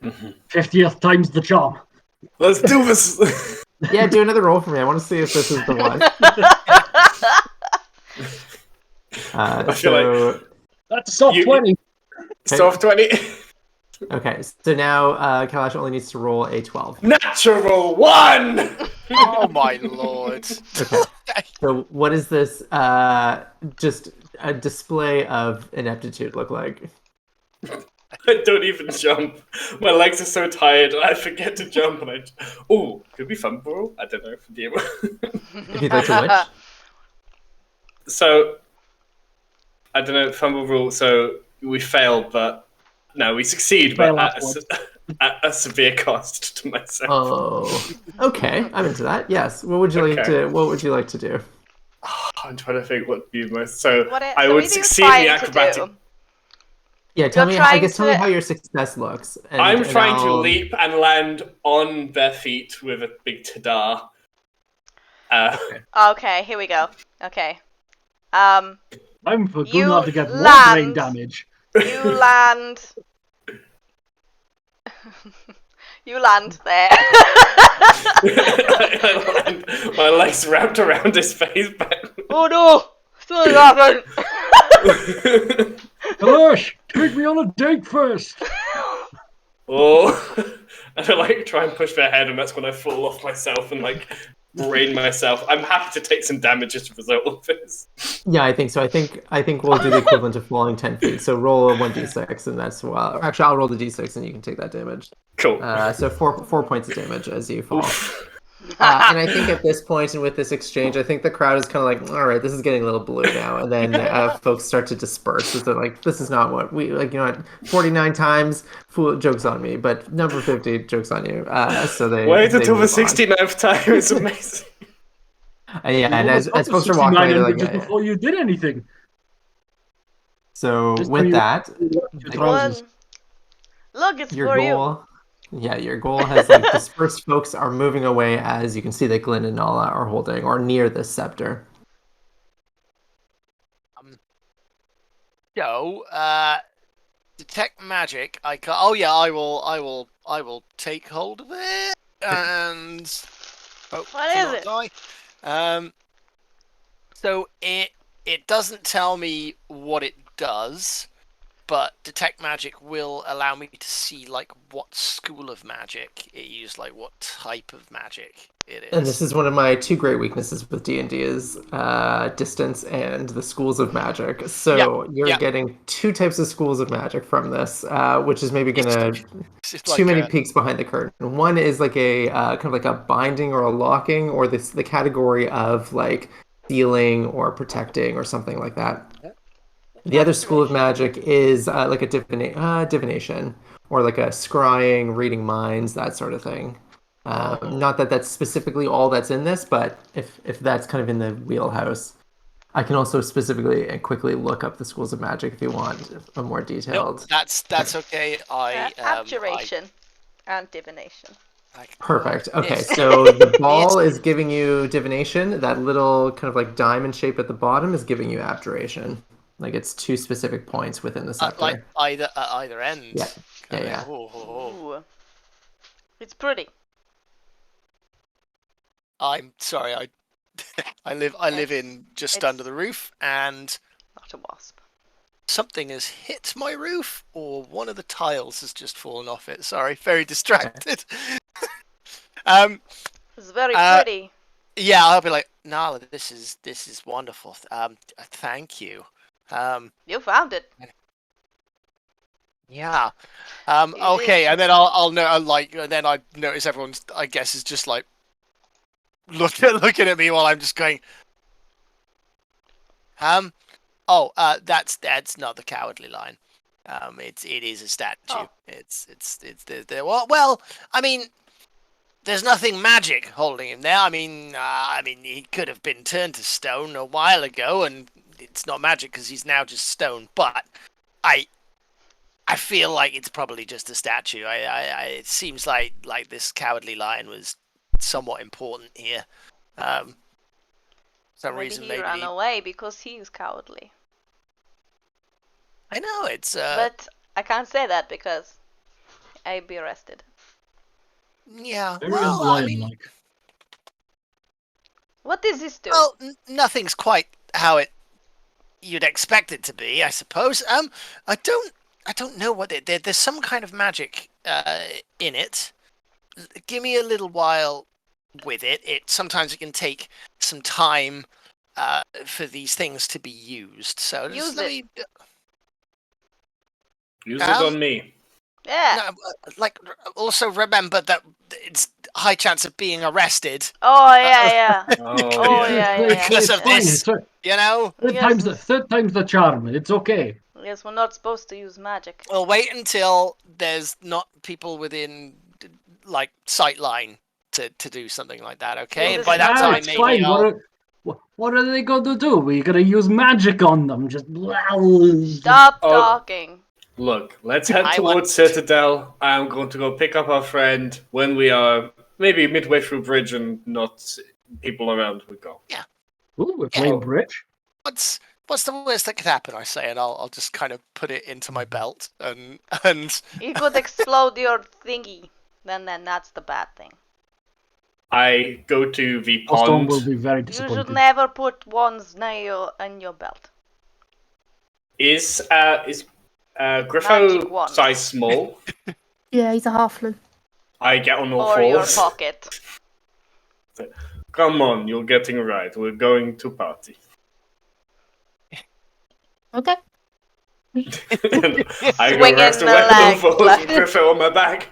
50th time's the charm. Let's do this. Yeah, do another roll for me. I want to see if this is the one. I feel like that's a soft 20. Soft 20. Okay, so now Kalash only needs to roll a 12. Natural 1! Oh my lord. Okay. So what is this just a display of ineptitude look like? I don't even jump. My legs are so tired, I forget to jump. And could we fumble? I don't know. If you'd like to which? So, I don't know, fumble rule. So, we fail, but no, we succeed, but at a severe cost to myself. Oh, okay. I'm into that. Yes. What would you like to? What would you like to do? I'm trying to think what would be most. So, I so would succeed in the acrobatic. Yeah, tell me how your success looks. I'm trying to leap and land on bare feet with a big ta-da. Okay, here we go. Okay. I'm going to have to get more brain damage. You land. You land there. I land, my legs wrapped around his face. Oh no! Something happened. Kalash, take me on a date first. Oh, and I like try and push their head, and that's when I fall off myself and like brain myself. I'm happy to take some damage as a result of this. Yeah, I think so. I think we'll do the equivalent of falling 10 feet. So roll a 1d6, and that's actually I'll roll the d6, and you can take that damage. Cool. So four points of damage as you fall. And I think at this point and with this exchange, I think the crowd is kind of like, all right, this is getting a little blue now. And then folks start to disperse. They're like, this is not what we like. 49 times, joke's on me, but number 50, joke's on you. So they wait until the move on. 69th time. It's amazing. Yeah, and as folks are walking away, they're like, just before you did anything. So Just with when that, your trousers. Look, it's your for you. goal. Yeah, your goal has like dispersed folks are moving away as you can see that Glenn and Nala are holding or near this scepter. Detect magic. I will take hold of it and What is it? Die. So it doesn't tell me what it does, but detect magic will allow me to see like what school of magic it used, like what type of magic it is. And this is one of my two great weaknesses with D&D is distance and the schools of magic. So you're getting two types of schools of magic from this, which is maybe gonna too many peeks behind the curtain. One is like a kind of like a binding or a locking, or the category of like sealing or protecting or something like that. The other school of magic is like a divination, or like a scrying, reading minds, that sort of thing. Not that that's specifically all that's in this, but if that's kind of in the wheelhouse. I can also specifically and quickly look up the schools of magic if you want a more detailed. Nope, that's okay. Abjuration and divination. Perfect. Okay, so the ball is giving you divination. That little kind of like diamond shape at the bottom is giving you abjuration. Like it's two specific points within the scepter. Like either end. Yeah. Ooh. It's pretty. I'm sorry. I live in just under the roof, and not a wasp. Something has hit my roof, or one of the tiles has just fallen off it. Sorry, very distracted. It's very pretty. Yeah, I'll be like, Nala, this is wonderful. Thank you. You found it. Yeah. Okay, and then I'll know, like, and then I notice everyone's, I guess, is just like looking at me while I'm just going. That's not the cowardly lion. It is a statue. Oh. It's there. Well, I mean, there's nothing magic holding him there. I mean, he could have been turned to stone a while ago, and it's not magic because he's now just stone. But I feel like it's probably just a statue. It seems like this cowardly lion was somewhat important here. Some reason he ran away because he is cowardly. I know it's. But I can't say that because I'd be arrested. Yeah. Very well, I mean, unlion-like. What does this do? Well, nothing's quite how you'd expect it to be, I suppose. I don't know what there's some kind of magic in it. Give me a little while with it. Sometimes it can take some time for these things to be used. So Use let it. me Use it on me. Yeah. No, also remember that it's high chance of being arrested. Oh yeah. Oh, yeah. Because of fine, this, you know. Third time's the charm. It's okay. Yes, we're not supposed to use magic. Well, wait until there's not people within like sight line to do something like that. Okay, and by that time it's maybe fine. I'll... What are they going to do? We're going to use magic on them. Just Stop talking. Look, let's head towards Citadel. I'm going to go pick up our friend. When we are maybe midway through bridge and not people around, we go. Yeah. Ooh, we're playing bridge. What's the worst that could happen? I say, and I'll just kind of put it into my belt and. You could explode your thingy. Then that's the bad thing. I go to the Stone pond. will be very You disappointed. should never put ones in your belt. Is Griffo size small? Yeah, he's a halfling. I get on all or your fours. pocket. Come on, you're getting right. We're going to party. Okay. I go Swinging rest the away on all legs fours left. with Griffo on my back.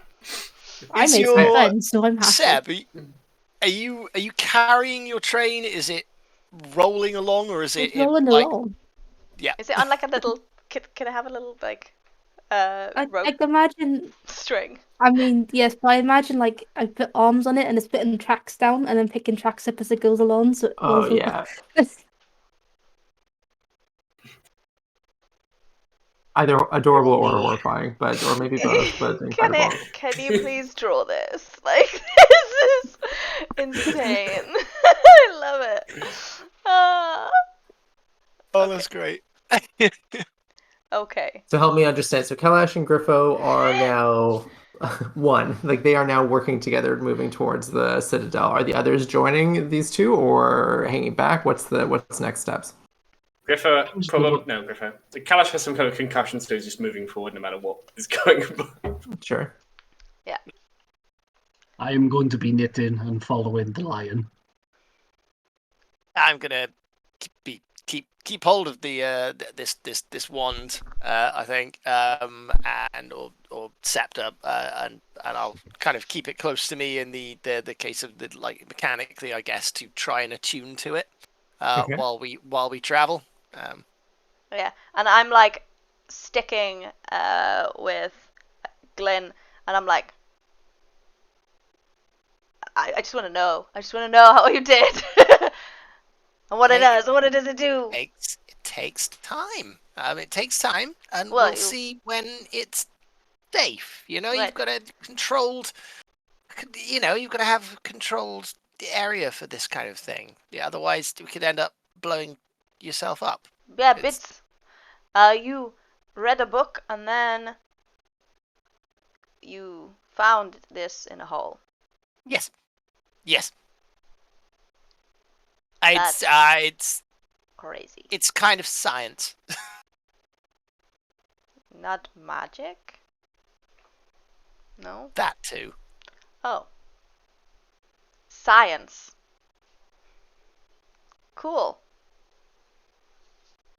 I Is made some your- friends, so I'm happy. Seb, are you carrying your train? Is it rolling along, or is It's it rolling like? along. Yeah. Is it on like a little? Can I have a little like rope I can imagine. string? I mean, yes, but I imagine like I put arms on it and it's putting tracks down and then picking tracks up as it goes along. So it Oh rolls yeah. Either adorable or horrifying, or maybe both, but incredible. Can you please draw this? Like this is insane. I love it. Oh, Okay. that's great. Okay. So help me understand. So Kalash and Griffo are now one. Like they are now working together, moving towards the Citadel. Are the others joining these two or hanging back? What's next steps? Griffo, probably no. Griffo. The Kalash has some kind of concussion, so he's just moving forward no matter what is going on. Sure. I am going to be knitting and following the lion. I'm gonna keep hold of the this wand, I think, and or scepter, and I'll kind of keep it close to me in the case of the like mechanically, I guess, to try and attune to it Okay. while we travel. Yeah, and I'm like sticking with Glyn, and I'm like, I just want to know. I just want to know how you did, and what it does, and what it does it do. It takes time. It takes time, and Well, we'll see when it's safe. You know, Right. you've got a controlled. You know, you've got to have a controlled area for this kind of thing. Yeah, otherwise we could end up blowing yourself up. Yeah, It's- Bits. You read a book and then you found this in a hole. Yes. Yes. That's- It's Crazy. it's kind of science. Not magic? No? That too. Oh. Science. Cool.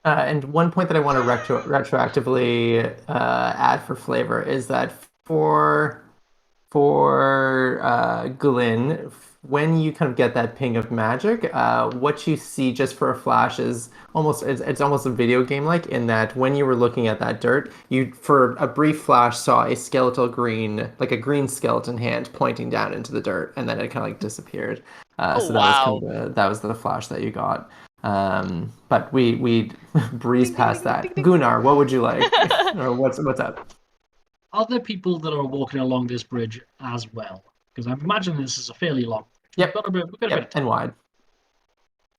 And one point that I want to retroactively add for flavor is that for Glyn, when you kind of get that ping of magic, what you see just for a flash is it's almost a video game like in that when you were looking at that dirt, you for a brief flash saw a like a green skeleton hand pointing down into the dirt, and then it kind of like disappeared. So that was the flash that you got. But we breezed past that. Gunnar, what would you like? Or what's up? Are there people that are walking along this bridge as well? Because I imagine this is a fairly long. Yep. We've got a bit of Yep, and wide.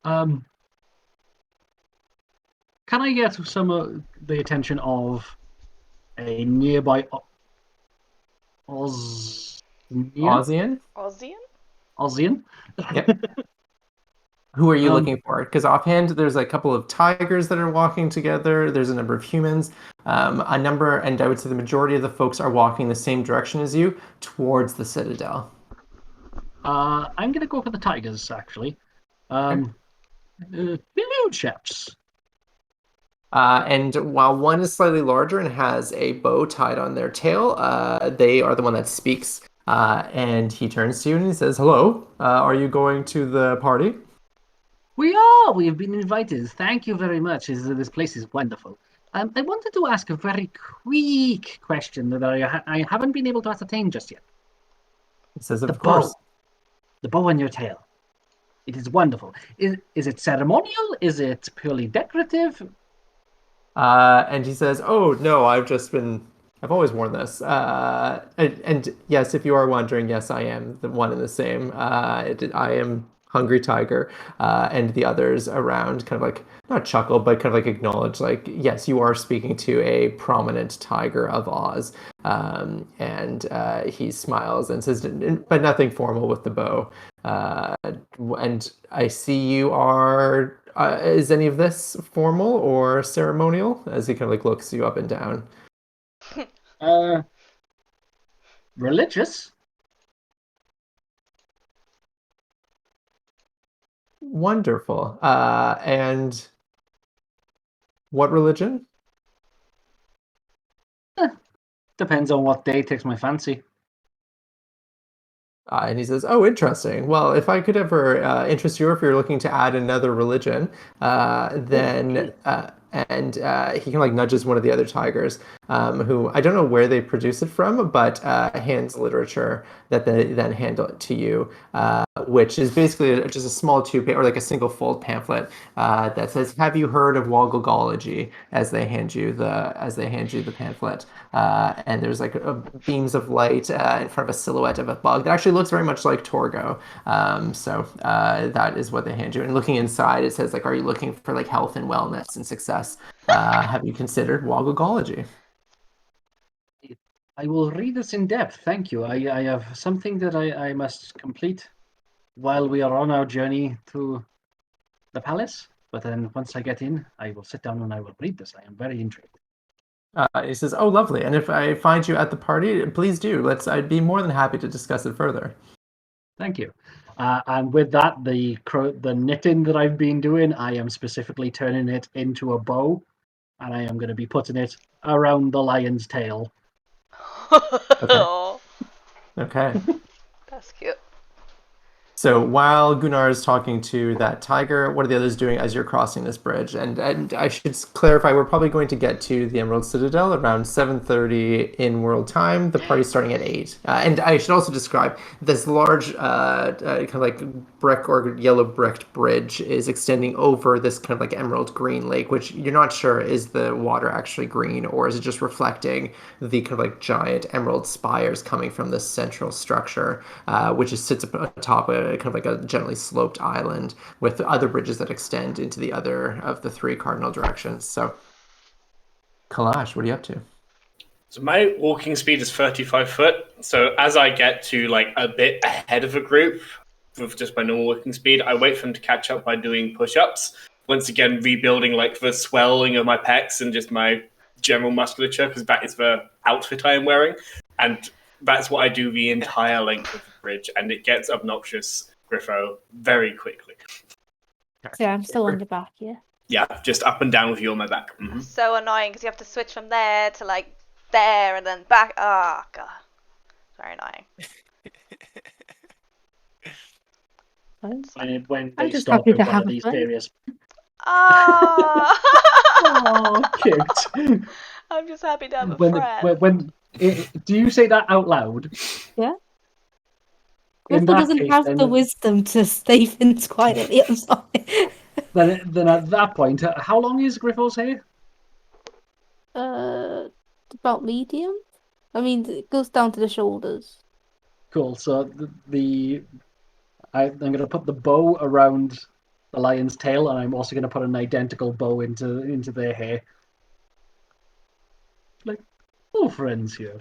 Can I get some of the attention of a nearby Ozian? Ozian? Yep. Who are you Um, looking for? Because offhand, there's a couple of tigers that are walking together. There's a number of humans. And I would say the majority of the folks are walking the same direction as you towards the Citadel. I'm going to go for the tigers, actually. Hello, chaps. And while one is slightly larger and has a bow tied on their tail, they are the one that speaks. And he turns to you and he says, "Hello, are you going to the party?" We are. We have been invited. Thank you very much. This place is wonderful. I wanted to ask a very quick question that I haven't been able to ascertain just yet. He says, The "Of course." bow. The bow on your tail. It is wonderful. Is it ceremonial? Is it purely decorative? And he says, "Oh no, I've always worn this." And yes, if you are wondering, yes, I am the one and the same. I am Hungry Tiger, and the others around kind of like not chuckle, but kind of like acknowledge, like, yes, you are speaking to a prominent tiger of Oz. And he smiles and says, but nothing formal with the bow. And I see you are. Is any of this formal or ceremonial? As he kind of like looks you up and down. Religious. Wonderful. And what religion? Depends on what day takes my fancy. And he says, "Oh, interesting. Well, if I could ever interest you, or if you're looking to add another religion, then he kind of like nudges one of the other tigers, who I don't know where they produce it from, but hands literature that they then hand it to you, which is basically just a small or like a single fold pamphlet that says, "Have you heard of Wogogology?" As they hand you the pamphlet, and there's like beams of light in front of a silhouette of a bug that actually looks very much like Torgo. So that is what they hand you. And looking inside, it says like, "Are you looking for like health and wellness and success? Have you considered Wogogology?" I will read this in depth. Thank you. I have something that I must complete while we are on our journey to the palace. But then once I get in, I will sit down and I will read this. I am very intrigued. He says, "Oh, lovely. And if I find you at the party, please do. I'd be more than happy to discuss it further." Thank you. And with that, the knitting that I've been doing, I am specifically turning it into a bow, and I am going to be putting it around the lion's tail. Okay. That's cute. So while Gunnar is talking to that tiger, what are the others doing as you're crossing this bridge? And I should clarify, we're probably going to get to the Emerald Citadel around 7:30 in world time. The party's starting at 8. And I should also describe this large kind of like brick or yellow bricked bridge is extending over this kind of like emerald green lake, which you're not sure is the water actually green or is it just reflecting the kind of like giant emerald spires coming from this central structure, which sits atop kind of like a gently sloped island with other bridges that extend into the other of the 3 cardinal directions. So, Kalash, what are you up to? So my walking speed is 35 foot. So as I get to like a bit ahead of a group with just my normal walking speed, I wait for them to catch up by doing push-ups. Once again, rebuilding like the swelling of my pecs and just my general musculature because that is the outfit I am wearing. And that's what I do the entire length of the bridge, and it gets obnoxious, Griffo, very quickly. So I'm still on your back, yeah. Yeah, just up and down with you on my back. Mm-hmm. So annoying because you have to switch from there to like there and then back. Oh god, very annoying. When I'm they just stop happy at to one have of a these friend. various... Oh, Oh, cute. I'm just happy to have a friend. Do you say that out loud? Yeah. In Griffle that doesn't case, have then, the wisdom to stay things quietly. I'm sorry. then at that point, how long is Griffle's hair? About medium. I mean, it goes down to the shoulders. Cool. So I'm going to put the bow around the lion's tail, and I'm also going to put an identical bow into their hair. Like, all friends here.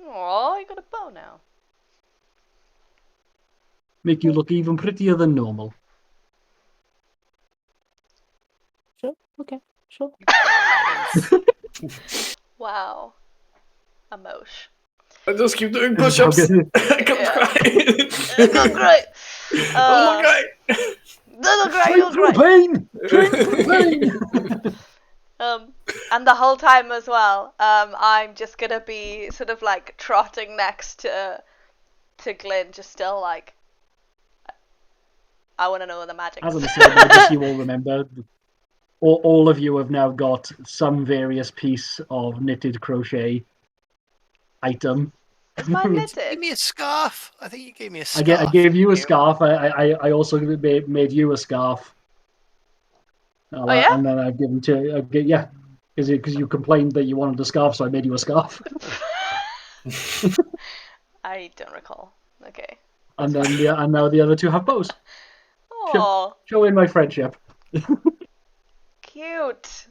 Oh, you got a bow now. Make you look even prettier than normal. Sure. Okay. Sure. Wow. Emosh. I just keep doing push-ups. I can't cry. It looked great. Oh, okay. You look great. Pain! Drink through pain! And the whole time as well, I'm just gonna be sort of like trotting next to Glyn, just still like, I want to know the magic. As an aside, just you all remember, all of you have now got some various piece of knitted crochet item. Is mine knitted? Give me a scarf. I think you gave me a scarf. I gave you a scarf. I also made you a scarf. Oh yeah? And then I've given to because you complained that you wanted a scarf, so I made you a scarf. I don't recall. Okay. And then now the other 2 have bows. Oh, Showing my friendship. cute.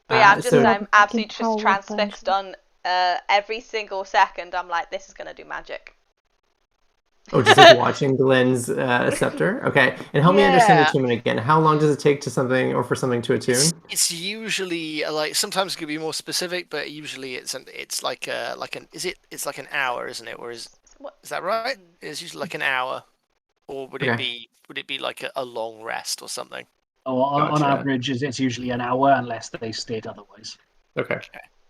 But yeah, I'm absolutely just Power transfixed on every single second. I'm like, this is gonna do magic. Oh, just like watching Glenn's scepter? Okay. And help me understand the Yeah. attunement again. How long does it take for something to attune? It's usually like sometimes it could be more specific, but usually it's like an hour, isn't it? Or is that right? It's usually like an hour. or would Okay. it be like a long rest or something? On Gotcha. average, it's usually an hour unless they state otherwise. Okay.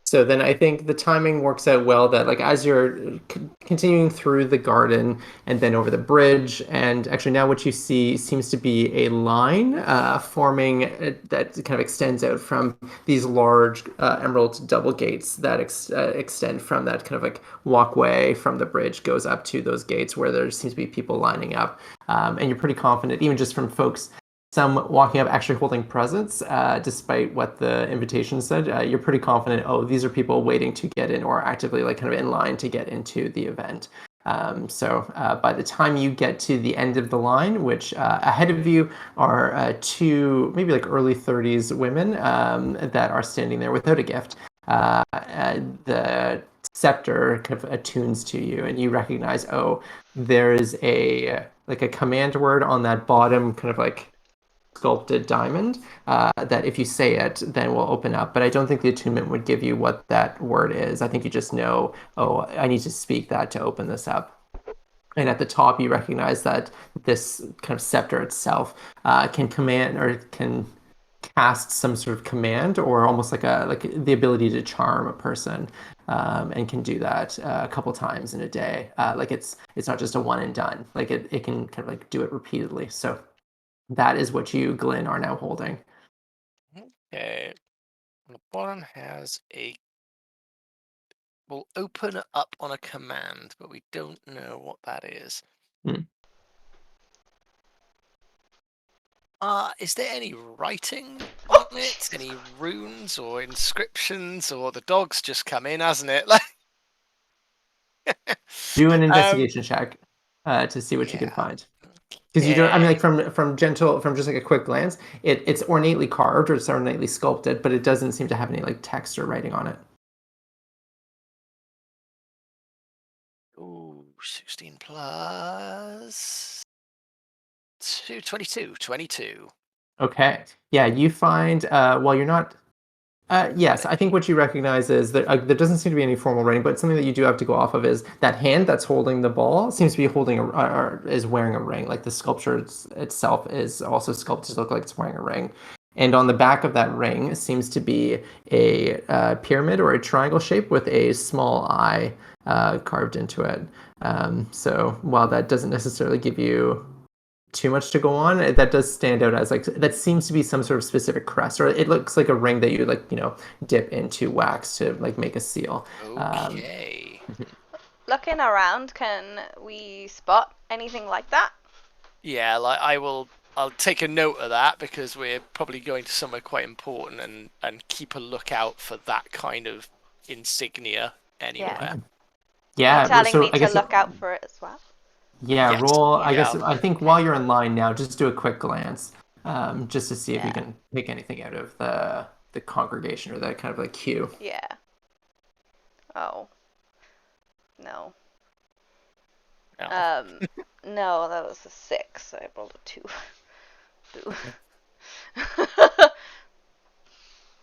So then I think the timing works out well that like as you're continuing through the garden and then over the bridge, and actually now what you see seems to be a line forming that kind of extends out from these large emerald double gates that extend from that kind of like walkway from the bridge goes up to those gates where there seems to be people lining up. And you're pretty confident, even just from folks some walking up actually holding presents, despite what the invitation said. You're pretty confident, oh, these are people waiting to get in or actively like kind of in line to get into the event. So by the time you get to the end of the line, which ahead of you are two maybe like early 30s women that are standing there without a gift, the scepter kind of attunes to you and you recognize, oh, there is a command word on that bottom kind of like sculpted diamond that if you say it then will open up, but I don't think the attunement would give you what that word is. I think you just know, oh, I need to speak that to open this up. And at the top you recognize that this kind of scepter itself can command or can cast some sort of command or almost like the ability to charm a person, and can do that a couple times in a day. Like it's not just a one and done, like it can kind of like do it repeatedly. So that is what you, Glenn, are now holding. Okay. The bottom has will open up on a command, but we don't know what that is. Is there any writing on it? Any runes or inscriptions? Or the dog's just come in, hasn't it? Like, do an investigation check to see what you can find. Because you don't, I mean, like from just like a quick glance, it's ornately carved or it's ornately sculpted, but it doesn't seem to have any like text or writing on it. Ooh, 16 plus 2, 22. Okay. Yeah, you find, well, you're not, yes, I think what you recognize is that there doesn't seem to be any formal writing, but something that you do have to go off of is that hand that's holding the ball seems to be holding or is wearing a ring. Like the sculpture itself is also sculpted to look like it's wearing a ring. And on the back of that ring seems to be a pyramid or a triangle shape with a small eye carved into it. So while that doesn't necessarily give you too much to go on, that does stand out as like that seems to be some sort of specific crest, or it looks like a ring that you like dip into wax to like make a seal. Okay. Looking around, can we spot anything like that? Yeah, like I'll take a note of that because we're probably going to somewhere quite important and keep a lookout for that kind of insignia anywhere. Yeah. You're telling so me I guess to look out for it as well. Yeah, Yes. roll. I Yeah. guess I think while you're in line now, just do a quick glance, just to see if you can pick anything out of the congregation or that kind of like queue. Yeah. Oh. No. No. No, that was a 6. I rolled a 2. Boo.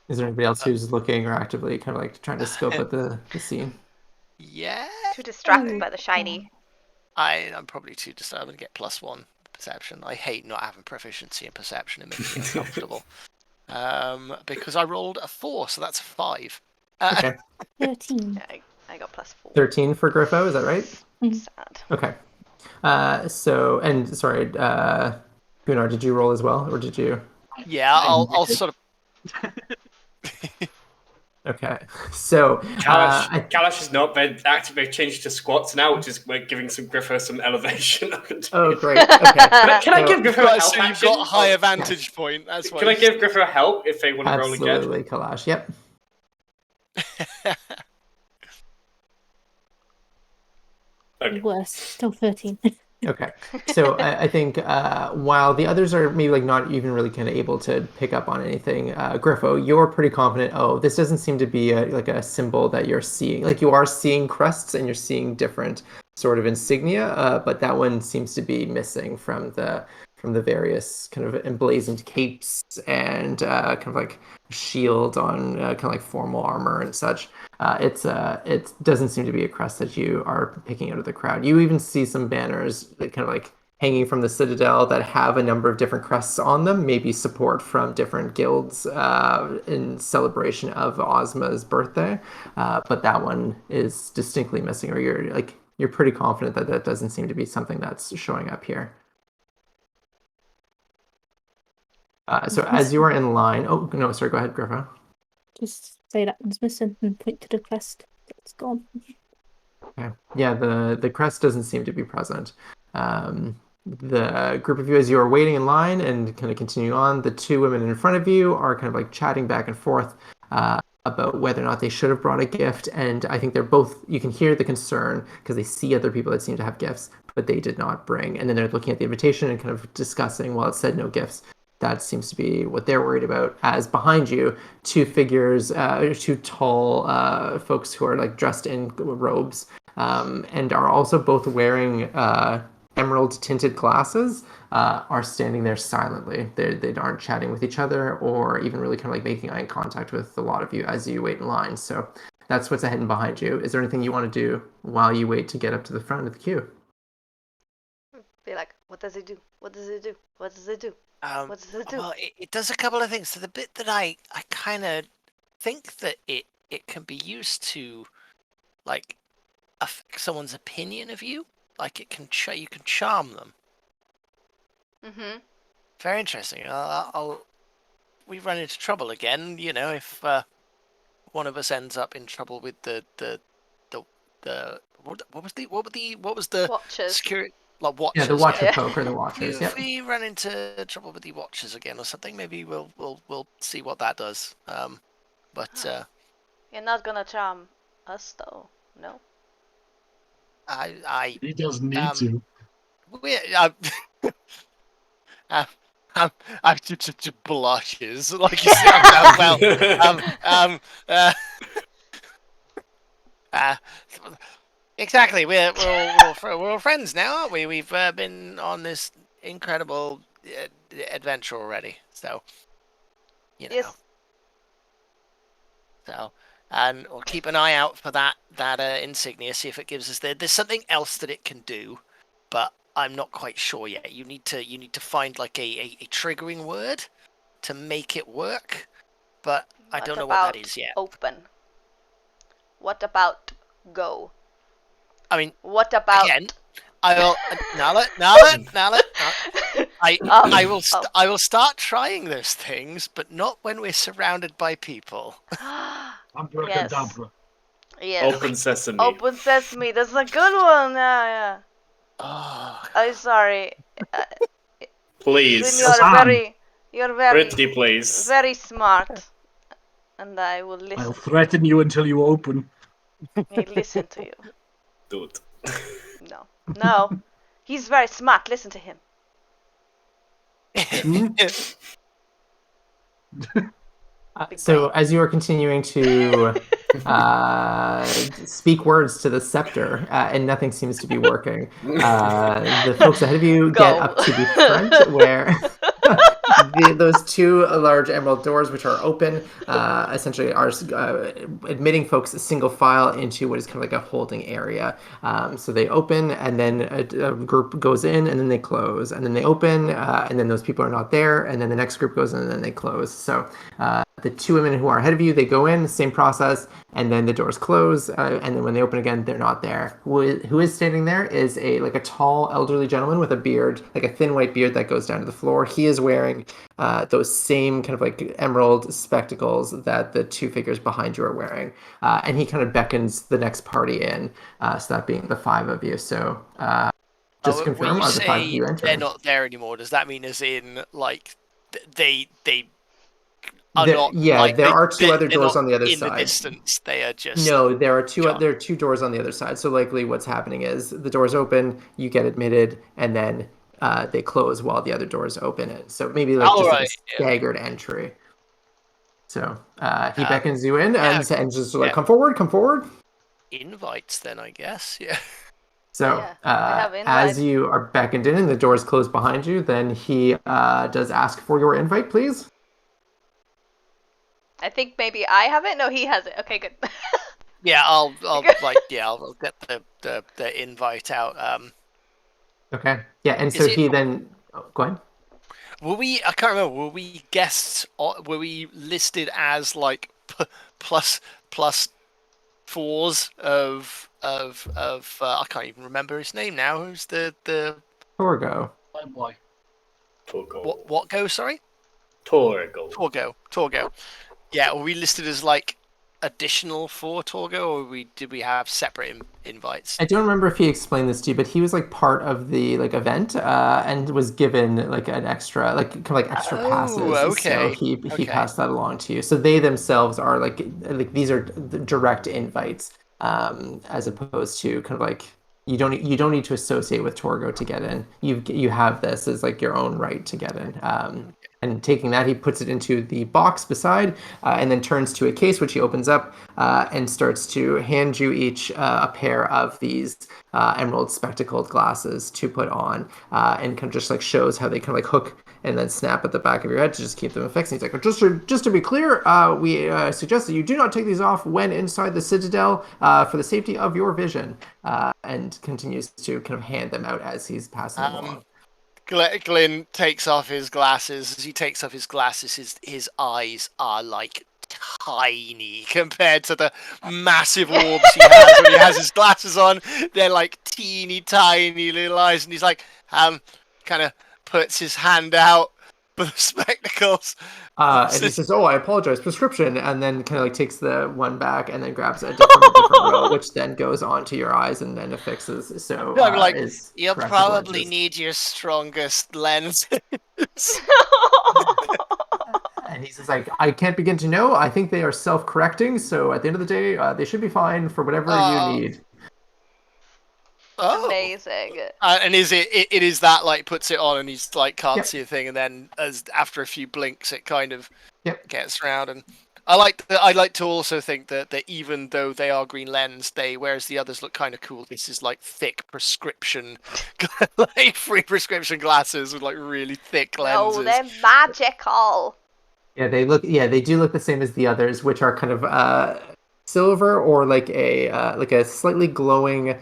Is there anybody else who's looking or actively kind of like trying to scope out the scene? Yeah. Too distracted by the shiny. I'm probably too disturbed. I'm going to get +1 perception. I hate not having proficiency in perception. It makes me uncomfortable. Because I rolled a 4, so that's a 5. Okay. 13. Yeah, I got +4. 13 for Griffo, is that right? Sad. Okay. So, and sorry, Gunnar, did you roll as well, or did you? Yeah, I'll sort of. Okay, so Kalash has not been actively changed to squats now, which is we're giving some Griffo some elevation. Oh, great. Okay. Can I give Griffo a help So you've action? got a higher vantage point. That's why. Can I give Griffo help if they want to roll again? Absolutely, Kalash. Yep. Okay. Worse. Still 13. Okay, so I think while the others are maybe like not even really kind of able to pick up on anything, Griffo, you're pretty confident. Oh, this doesn't seem to be like a symbol that you're seeing. Like you are seeing crests and you're seeing different sort of insignia, but that one seems to be missing from the various kind of emblazoned capes and kind of like shield on kind of like formal armor and such. It doesn't seem to be a crest that you are picking out of the crowd. You even see some banners that kind of like hanging from the citadel that have a number of different crests on them, maybe support from different guilds in celebration of Ozma's birthday. But that one is distinctly missing, or you're pretty confident that that doesn't seem to be something that's showing up here. So as you are in line, oh no, sorry, go ahead, Griffo. Just say that one's missing and point to the crest. It's gone. Okay. Yeah, the crest doesn't seem to be present. The group of you, as you are waiting in line and kind of continuing on, the two women in front of you are kind of like chatting back and forth about whether or not they should have brought a gift. And I think they're both, you can hear the concern because they see other people that seem to have gifts, but they did not bring. And then they're looking at the invitation and kind of discussing, well, it said no gifts. That seems to be what they're worried about. As behind you, two figures, two tall folks who are like dressed in robes and are also both wearing emerald tinted glasses, are standing there silently. They aren't chatting with each other or even really kind of like making eye contact with a lot of you as you wait in line. So that's what's ahead and behind you. Is there anything you want to do while you wait to get up to the front of the queue? Be like, what does it do? What does it do? What does it do? What does it do? Well, it does a couple of things. So the bit that I kind of think that it can be used to, like, affect someone's opinion of you. Like it can you can charm them. Mm-hmm. Very interesting. We run into trouble again. You know, if one of us ends up in trouble with the what was the Watchers. security, like watchers? Yeah, the watcher folk or the watchers. If we run into trouble with the watchers again or something, maybe we'll see what that does. You're not gonna charm us though, no? He doesn't need to. I'm just blushes like you said. Exactly. We're all friends now, aren't we? We've been on this incredible adventure already, so you know. Yes. So, and we'll keep an eye out for that insignia. See if it gives us there's something else that it can do, but I'm not quite sure yet. You need to find like a triggering word to make it work, but I don't know what that is yet. Open. What about go? I mean, what about again? I will I will start trying those things, but not when we're surrounded by people. Abracadabra. Yes. Open sesame. Open sesame. That's a good one. Yeah. Oh. I'm sorry. Please. You're very Pretty please. very smart, and I will listen. I'll threaten you until you open. I listen to you. Dude. No. He's very smart. Listen to him. So as you are continuing to speak words to the scepter, and nothing seems to be working, the folks ahead of you get up to the front where those two large emerald doors, which are open, essentially are admitting folks single file into what is kind of like a holding area. So they open, and then a group goes in, and then they close, and then they open, and then those people are not there, and then the next group goes in, and then they close. So the two women who are ahead of you, they go in, same process, and then the doors close, and then when they open again, they're not there. Who is standing there is a tall elderly gentleman with a beard, like a thin white beard that goes down to the floor. He is wearing those same kind of like emerald spectacles that the two figures behind you are wearing, and he kind of beckons the next party in, so that being the five of you. So just to confirm, are the five of you entering? They're not there anymore. Does that mean as in like they are not? Yeah, like, there are two other doors on the other in side. In the distance, they are just. No, there are two doors on the other side. So likely, what's happening is the doors open, you get admitted, and then they close while the other doors open it. So maybe like a staggered entry. So he beckons you in and just like, come forward. Invites, then I guess. Yeah. So as you are beckoned in and the doors close behind you, then he does ask for your invite, please. I think maybe I have it. No, he has it. Okay, good. Yeah, I'll get the invite out. Okay. Yeah, and Is so it- he then... Oh, go ahead. I can't remember. Were we guests? Were we listed as like plus fours of I can't even remember his name now. Who's the Torgo. Oh boy. Torgo. what go? Sorry, Torgo. Torgo. Yeah, were we listed as like additional for Torgo, or did we have separate invites? I don't remember if he explained this to you, but he was like part of the like event and was given like an extra like kind of like extra passes. Okay. So he Okay. passed that along to you. So they themselves are like these are the direct invites as opposed to kind of like you don't need to associate with Torgo to get in. You have this as like your own right to get in. And taking that, he puts it into the box beside, and then turns to a case which he opens up and starts to hand you each a pair of these emerald spectacled glasses to put on, and kind of just like shows how they kind of like hook and then snap at the back of your head to just keep them fixed. And he's like, just to be clear, we suggest that you do not take these off when inside the Citadel for the safety of your vision, and continues to kind of hand them out as he's passing them along. Glyn takes off his glasses. As he takes off his glasses, his eyes are like tiny compared to the massive orbs he has when he has his glasses on. They're like teeny tiny little eyes, and he's like, kind of puts his hand out for the spectacles. And he says, "Oh, I apologize, prescription," and then kind of like takes the one back and then grabs a different row, which then goes onto your eyes and then affixes. So I'm like, is you'll corrective probably lenses. need your strongest lens. And he says, like, I can't begin to know. I think they are self-correcting, so at the end of the day, they should be fine for whatever you need. Oh. Amazing. And is it is that like puts it on and he's like can't Yep. see a thing, and then as after a few blinks it kind of Yep. gets around. And I like to also think that even though they are green lens, whereas the others look kind of cool, this is like thick prescription like free prescription glasses with like really thick lenses. No, they're magical. Yeah, they do look the same as the others, which are kind of silver or like a slightly glowing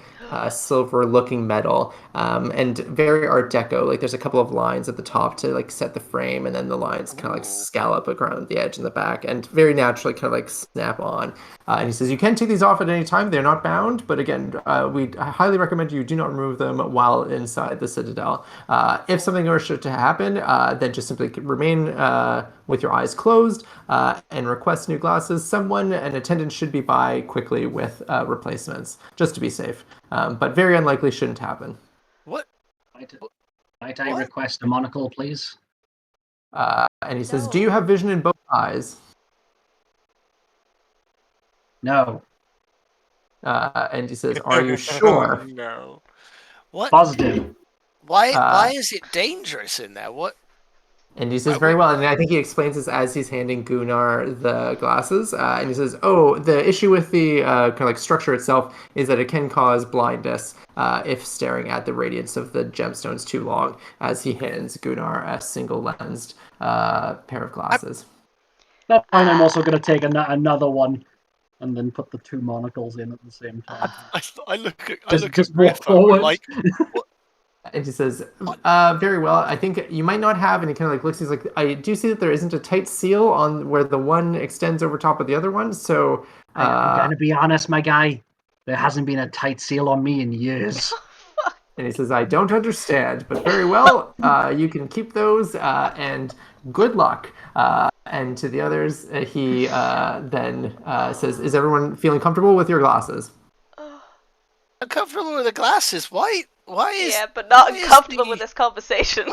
silver looking metal, and very art deco. Like there's a couple of lines at the top to like set the frame, and then the lines kind of like scallop around the edge and the back, and very naturally kind of like snap on. And he says you can take these off at any time. They're not bound, but again, we highly recommend you do not remove them while inside the Citadel. If something were to happen, then just simply remain with your eyes closed and request new glasses. An attendant should be by quickly with replacements, just to be safe. But very unlikely shouldn't happen. What? Might I request a monocle, please? And he says, do you have vision in both eyes? No. And he says, are you sure? No. What? Positive. Why is it dangerous in there? What? And he says, very well. And I think he explains this as he's handing Gunnar the glasses. And he says, oh, the issue with the kind of like structure itself is that it can cause blindness if staring at the radiance of the gemstones too long, as he hands Gunnar a single-lensed pair of glasses. That's fine. I'm also going to take another one and then put the two monocles in at the same time. I look at Just Griff, walk forward. like, And he says, very well. I think you might not have, and he kind of like looks, he's like, I do see that there isn't a tight seal on where the one extends over top of the other one, so... I'm going to be honest, my guy. There hasn't been a tight seal on me in years. And he says, I don't understand, but very well, you can keep those, and good luck. And to the others, he then says, is everyone feeling comfortable with your glasses? I'm comfortable with the glasses. Why is... Yeah, but not why is comfortable the- with this conversation.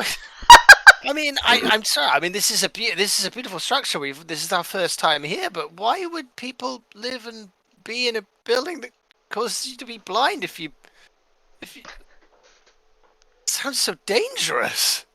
I mean, I'm sorry. I mean, this is a beautiful structure. This is our first time here. But why would people live and be in a building that causes you to be blind if you... It sounds so dangerous.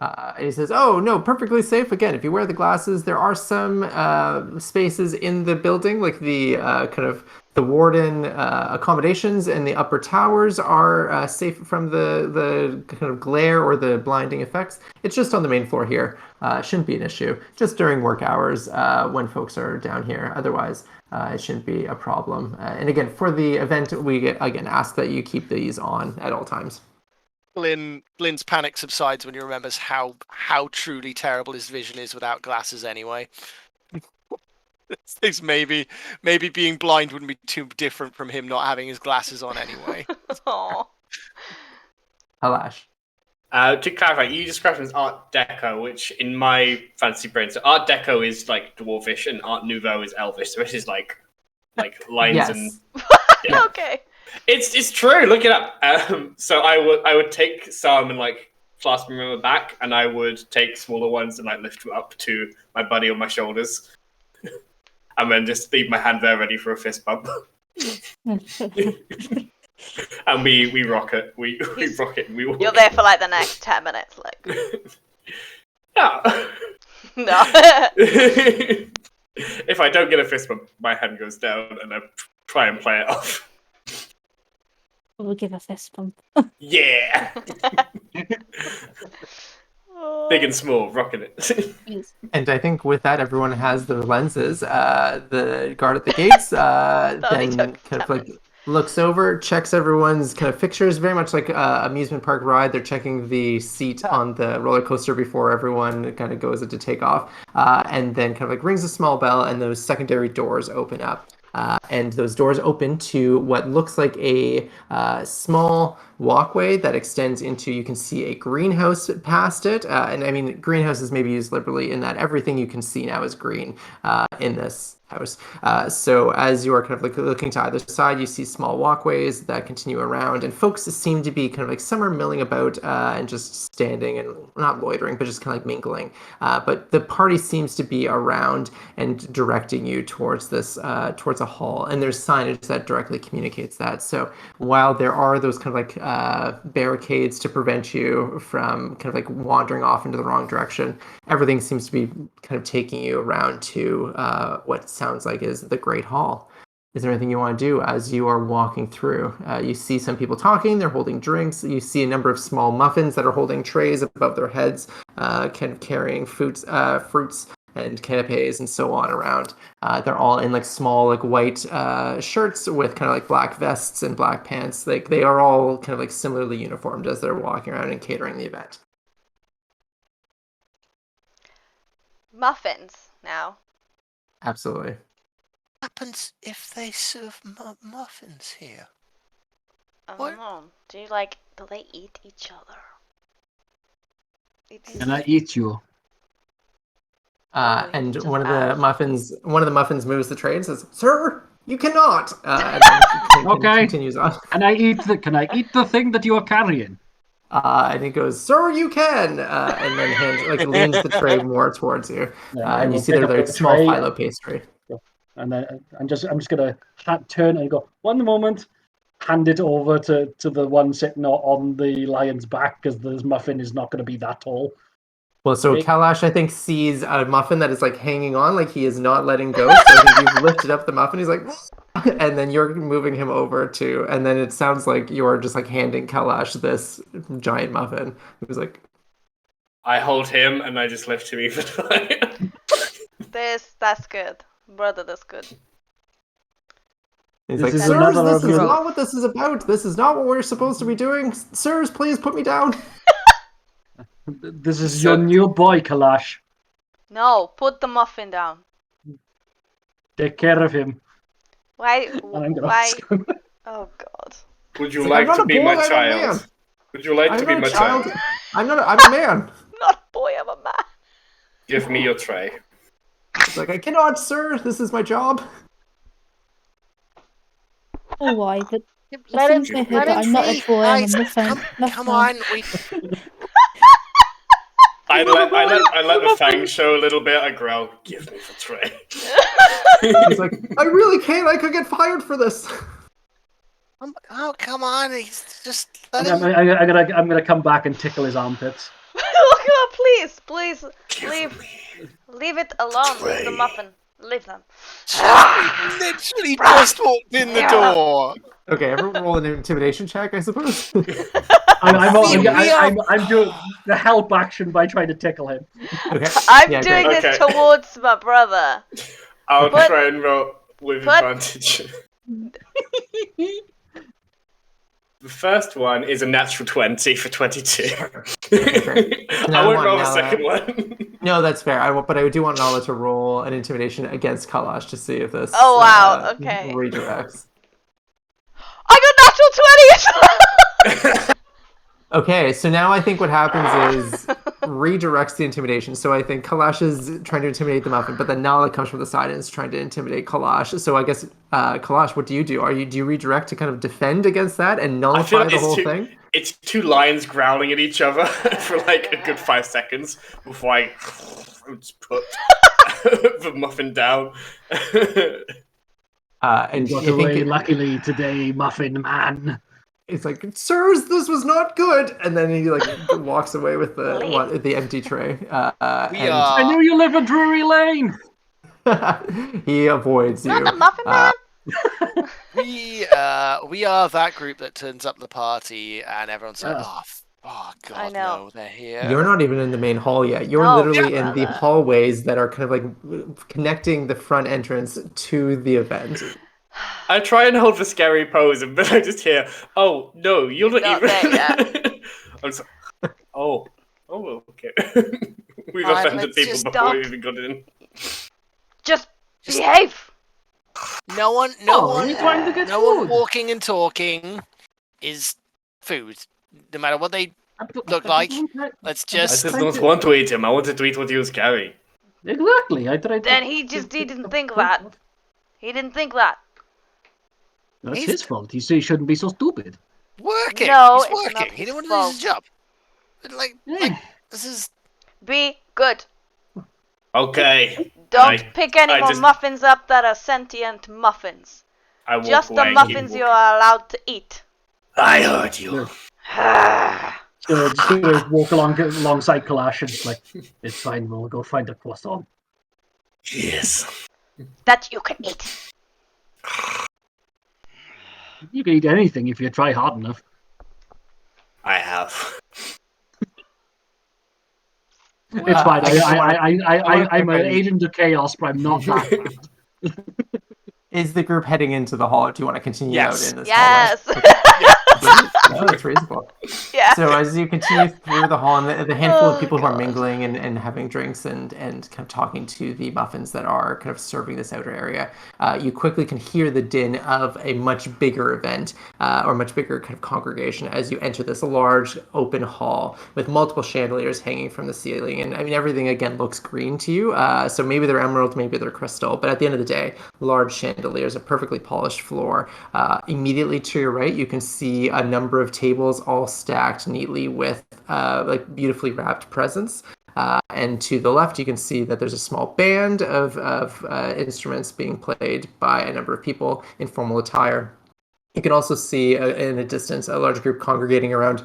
And he says, oh, no, perfectly safe. Again, if you wear the glasses, there are some spaces in the building, like the kind of the warden accommodations and the upper towers are safe from the kind of glare or the blinding effects. It's just on the main floor here. Shouldn't be an issue. Just during work hours when folks are down here. Otherwise, it shouldn't be a problem. And again, for the event, we again ask that you keep these on at all times. Glynn's panic subsides when he remembers how truly terrible his vision is without glasses anyway. It's maybe being blind wouldn't be too different from him not having his glasses on anyway. Aw. Kalash. To clarify, you described it as Art Deco, which in my fancy brain, so Art Deco is like dwarfish and Art Nouveau is elvish. So this is like lines Yes. and yeah. Okay. It's true. Look it up. So I would take some and like clasp them on my back, and I would take smaller ones and like lift them up to my buddy on my shoulders, and then just leave my hand there ready for a fist bump. And we rock it. We rock it. And we walk. You're there for like the next 10 minutes, like. No. No. If I don't get a fist bump, my hand goes down, and I try and play it off. We'll give a fist bump. Yeah. Big and small, rocking it. And I think with that, everyone has their lenses. The guard at the gates then kind of like looks over, checks everyone's kind of fixtures, very much like amusement park ride. They're checking the seat on the roller coaster before everyone kind of goes into takeoff, and then kind of like rings a small bell, and those secondary doors open up. And those doors open to what looks like a small walkway that extends into, you can see a greenhouse past it. And I mean, greenhouses may be used liberally in that everything you can see now is green in this house. So as you are kind of like looking to either side, you see small walkways that continue around, and folks seem to be kind of like, some are milling about and just standing and not loitering, but just kind of like mingling. But the party seems to be around and directing you towards this, towards a hall, and there's signage that directly communicates that. So while there are those kind of like barricades to prevent you from kind of like wandering off into the wrong direction, everything seems to be kind of taking you around to what sounds like is the Great Hall. Is there anything you want to do as you are walking through? You see some people talking, they're holding drinks. You see a number of small muffins that are holding trays above their heads, kind of carrying fruits and canapes and so on around. They're all in like small like white shirts with kind of like black vests and black pants. Like they are all kind of like similarly uniformed as they're walking around and catering the event. Muffins now. Absolutely. What happens if they serve muffins here? I What? don't know. Do they eat each other? Can I eat you? And just one of asked. the muffins moves the tray and says, "Sir, you cannot." And then Okay. continues on. Can I eat the thing that you are carrying? And he goes, "Sir, you can," and then leans the tray more towards you. Yeah, I And you will see pick they're up like the small tray. phyllo pastry. And then I'm just gonna turn and go, one moment, hand it over to the one sitting on the lion's back, because this muffin is not going to be that tall. Well, so Big- Kalash, I think, sees a muffin that is like hanging on, like he is not letting go. So I think you've lifted up the muffin. He's like, and then you're moving him over to, and then it sounds like you're just like handing Kalash this giant muffin. He was like, I hold him and I just lift him even higher. That's good. Brother, that's good. He's This like, is "Sirs, another this is of your- not what this is about. This is not what we're supposed to be doing. Sirs, please put me down." This is your new boy, Kalash. No, put the muffin down. Take care of him. Why? And I'm gonna Why? Oh God. Would you It's like, like "I'm to not a be boy, my I'm a child? man. Would you like I'm to be not my a child. child? I'm a man. Not a boy, I'm a man. Give me your tray. It's like, "I cannot, sir. This is my job." Oh, why? But Let seems him, to me let that him I'm not a free. boy, I'm a Guys, muffin. come on. I let the fangs show a little bit. I growl, give me the tray. He's like, "I really can't. I could get fired for this." Oh, come on. He's just let I'm him. gonna come back and tickle his armpits. Oh, please, Give leave me it alone. Leave the tray. muffin. Leave them. Literally just walked in the door. Okay, everyone roll an intimidation check, I suppose. I'm doing the help action by trying to tickle him. Okay. I'm Yeah, doing great. this Okay. towards my brother. I'll But- try and roll with but- advantage. The first one is a natural 20 for 22. Okay. I won't roll the second one. No, that's fair. But I do want Nala to roll an intimidation against Kalash to see if this Okay. redirects. I got natural 20! Okay, so now I think what happens is redirects the intimidation. So I think Kalash is trying to intimidate the muffin, but then Nala comes from the side and is trying to intimidate Kalash. So I guess Kalash, what do you do? Do you redirect to kind of defend against that and nullify the whole thing? It's two lions growling at each other for like a good 5 seconds before I just put the muffin down. And got you away think luckily today, Muffin Man. it's like, sirs, this was not good, and then he like walks away with the empty tray. I knew you live in Drury Lane. He avoids you. Not the Muffin Man! We are that group that turns up the party and everyone's like, oh God, I know. no, they're here. You're not even in the main hall yet. You're literally in the hallways that are kind of like connecting the front entrance to the event. I try and hold the scary pose, but I just hear, "Oh no, you're not even." There yet. I'm so... Oh, okay. We've Right, offended let's people just before we even got in. Just behave! No one trying to get food. walking and talking is food. No matter what they look like. Let's I just... just don't want to eat him. I wanted to eat what he was carrying. Exactly. I tried. Then he didn't think that. He didn't think that. That's his fault. He shouldn't be so stupid. Working. No, He's it's not working. He his didn't want to do his fault. job. But like, this is... Be good. Okay. Don't pick any more just- muffins up that are sentient muffins. I walk Just away the and muffins keep you are allowed to eat. walking. I heard you. Just gonna walk alongside Kalash and just like, it's fine. We'll go find a croissant. Yes. That you can eat. You can eat anything if you try hard enough. I have. It's fine. I'm an agent of chaos, but I'm not that bad. Is the group heading into the hall? Or do you want to continue out in this Yes. hallway? No, that's reasonable. Yeah. So as you continue through the hall, and the handful of people who are mingling and having drinks and kind of talking to the muffins that are kind of serving this outer area, you quickly can hear the din of a much bigger event or much bigger kind of congregation as you enter this large open hall with multiple chandeliers hanging from the ceiling. And I mean, everything again looks green to you. So maybe they're emerald, maybe they're crystal, but at the end of the day, large chandeliers, a perfectly polished floor. Immediately to your right, you can see a number of tables all stacked neatly with like beautifully wrapped presents. And to the left, you can see that there's a small band of instruments being played by a number of people in formal attire. You can also see in a distance a large group congregating around.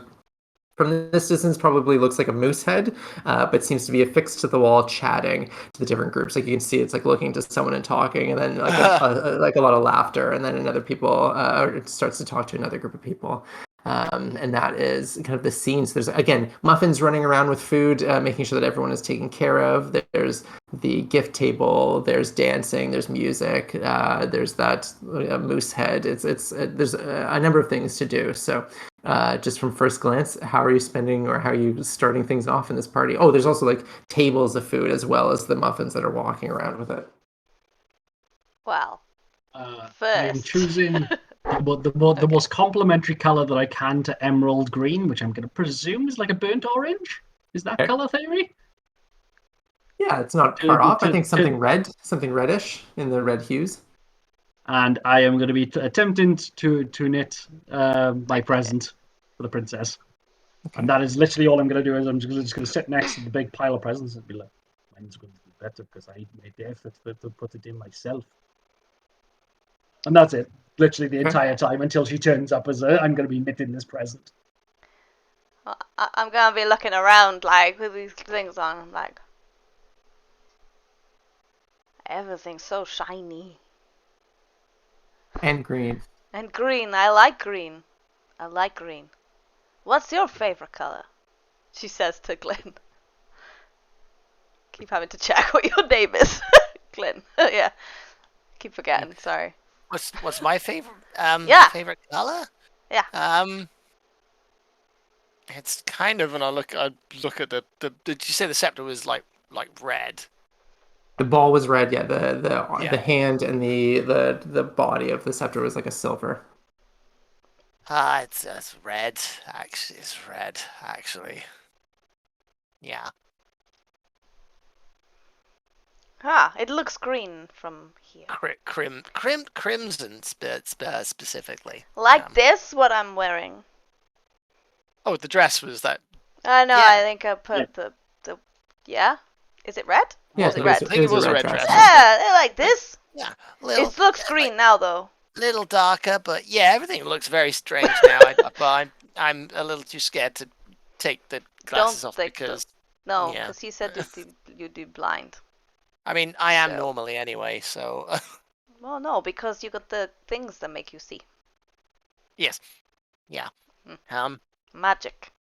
From this distance, probably looks like a moose head, but seems to be affixed to the wall, chatting to the different groups. Like you can see, it's like looking to someone and talking, and then like like a lot of laughter, and then another people it starts to talk to another group of people. And that is kind of the scene. So there's, again, muffins running around with food, making sure that everyone is taken care of. There's the gift table. There's dancing. There's music. There's that moose head. There's a number of things to do. So just from first glance, how are you spending or how are you starting things off in this party? Oh, there's also like tables of food as well as the muffins that are walking around with it. Well, I am first. choosing the most complementary color that I can to emerald green, which I'm going to presume is like a burnt orange. Is that Okay. color theory? Yeah, it's not far off. I think something red, something reddish in the red hues. And I am going to be attempting to knit my present for the princess. Okay. And that is literally all I'm going to do. Is I'm just going to sit next to the big pile of presents and be like, mine's going to be better because I made the effort to put it in myself. And that's it. Literally the entire time until she turns up as I'm going to be knitting this present. I'm going to be looking around like with these things on. I'm like, everything's so shiny. And green. And green. I like green. I like green. What's your favorite color? She says to Glenn. Keep having to check what your name is. Glenn. Yeah. Keep forgetting. Sorry. What's my favorite Yeah. favorite color? Yeah. It's kind of, and I look at the. Did you say the scepter was like red? The ball was red, yeah. Yeah. The hand and the body of the scepter was like a silver. It's red. Actually, it's red. Actually, yeah. It looks green from here. Crimson specifically. Like this, what I'm wearing. Oh, the dress was that. I know. Yeah. I think I put the. Yeah. Is it red? Yeah, Was it red? I think it was a red dress. Yeah, I like this. Yeah, It looks green now, though. Little darker, but yeah, everything looks very strange now. I'm a little too scared to take the glasses off because No, yeah. because you said you'd be blind. I mean, I am So- normally anyway, so Well, no, because you got the things that make you see. yes, yeah. Magic.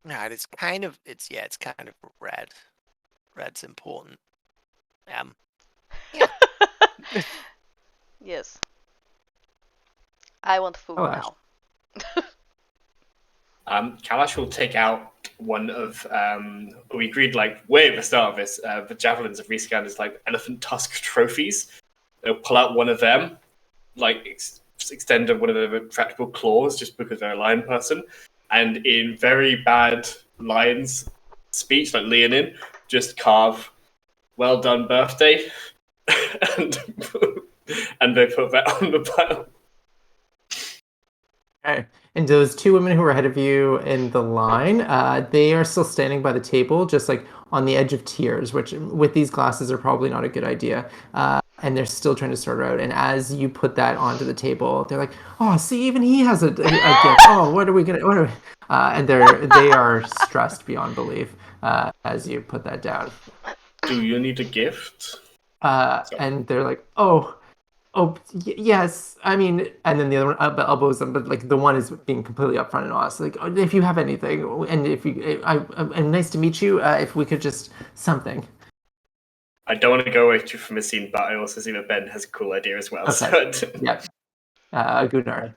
No, it's kind of red. Red's important. Yeah. Yes. I want food Kalash. now. Kalash will take out one of we agreed like way at the start of this. The javelins of rescanned as like elephant tusk trophies. They'll pull out one of them, like extend one of the retractable claws, just because they're a lion person, and in very bad lion's speech, like Leonin, just carve "Well done, birthday," and they put that on the pile. Okay. And those two women who are ahead of you in the line, they are still standing by the table, just like on the edge of tears, which with these glasses are probably not a good idea. And they're still trying to sort it out. And as you put that onto the table, they're like, "Oh, see, even he has a gift. Oh, what are we gonna?" And they are stressed beyond belief as you put that down. Do you need a gift? And they're like, "Oh, yes. I mean," and then the other one elbows them, but like the one is being completely upfront and honest. Like, "Oh, if you have anything, and if you, and nice to meet you. If we could just something." I don't want to go away too from the scene, but I also see that Ben has a cool idea as well. Okay. So Yeah. Gunnar.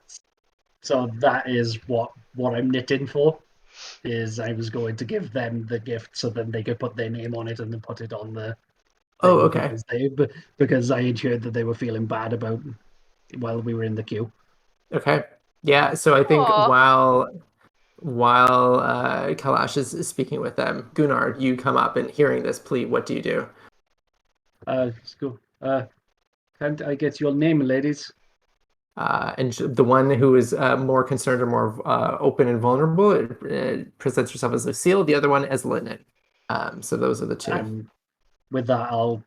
So that is what I'm knitting for. Is I was going to give them the gift so then they could put their name on it and then put it on the. Oh, okay. Because I ensured that they were feeling bad about while we were in the queue. Okay. Yeah. So I think Aw. while Kalash is speaking with them, Gunnar, you come up and hearing this plea, what do you do? School. Can't I get your name, ladies? And the one who is more concerned or more open and vulnerable presents herself as Lucille. The other one as Linnen. So those are the two. And with that, I'll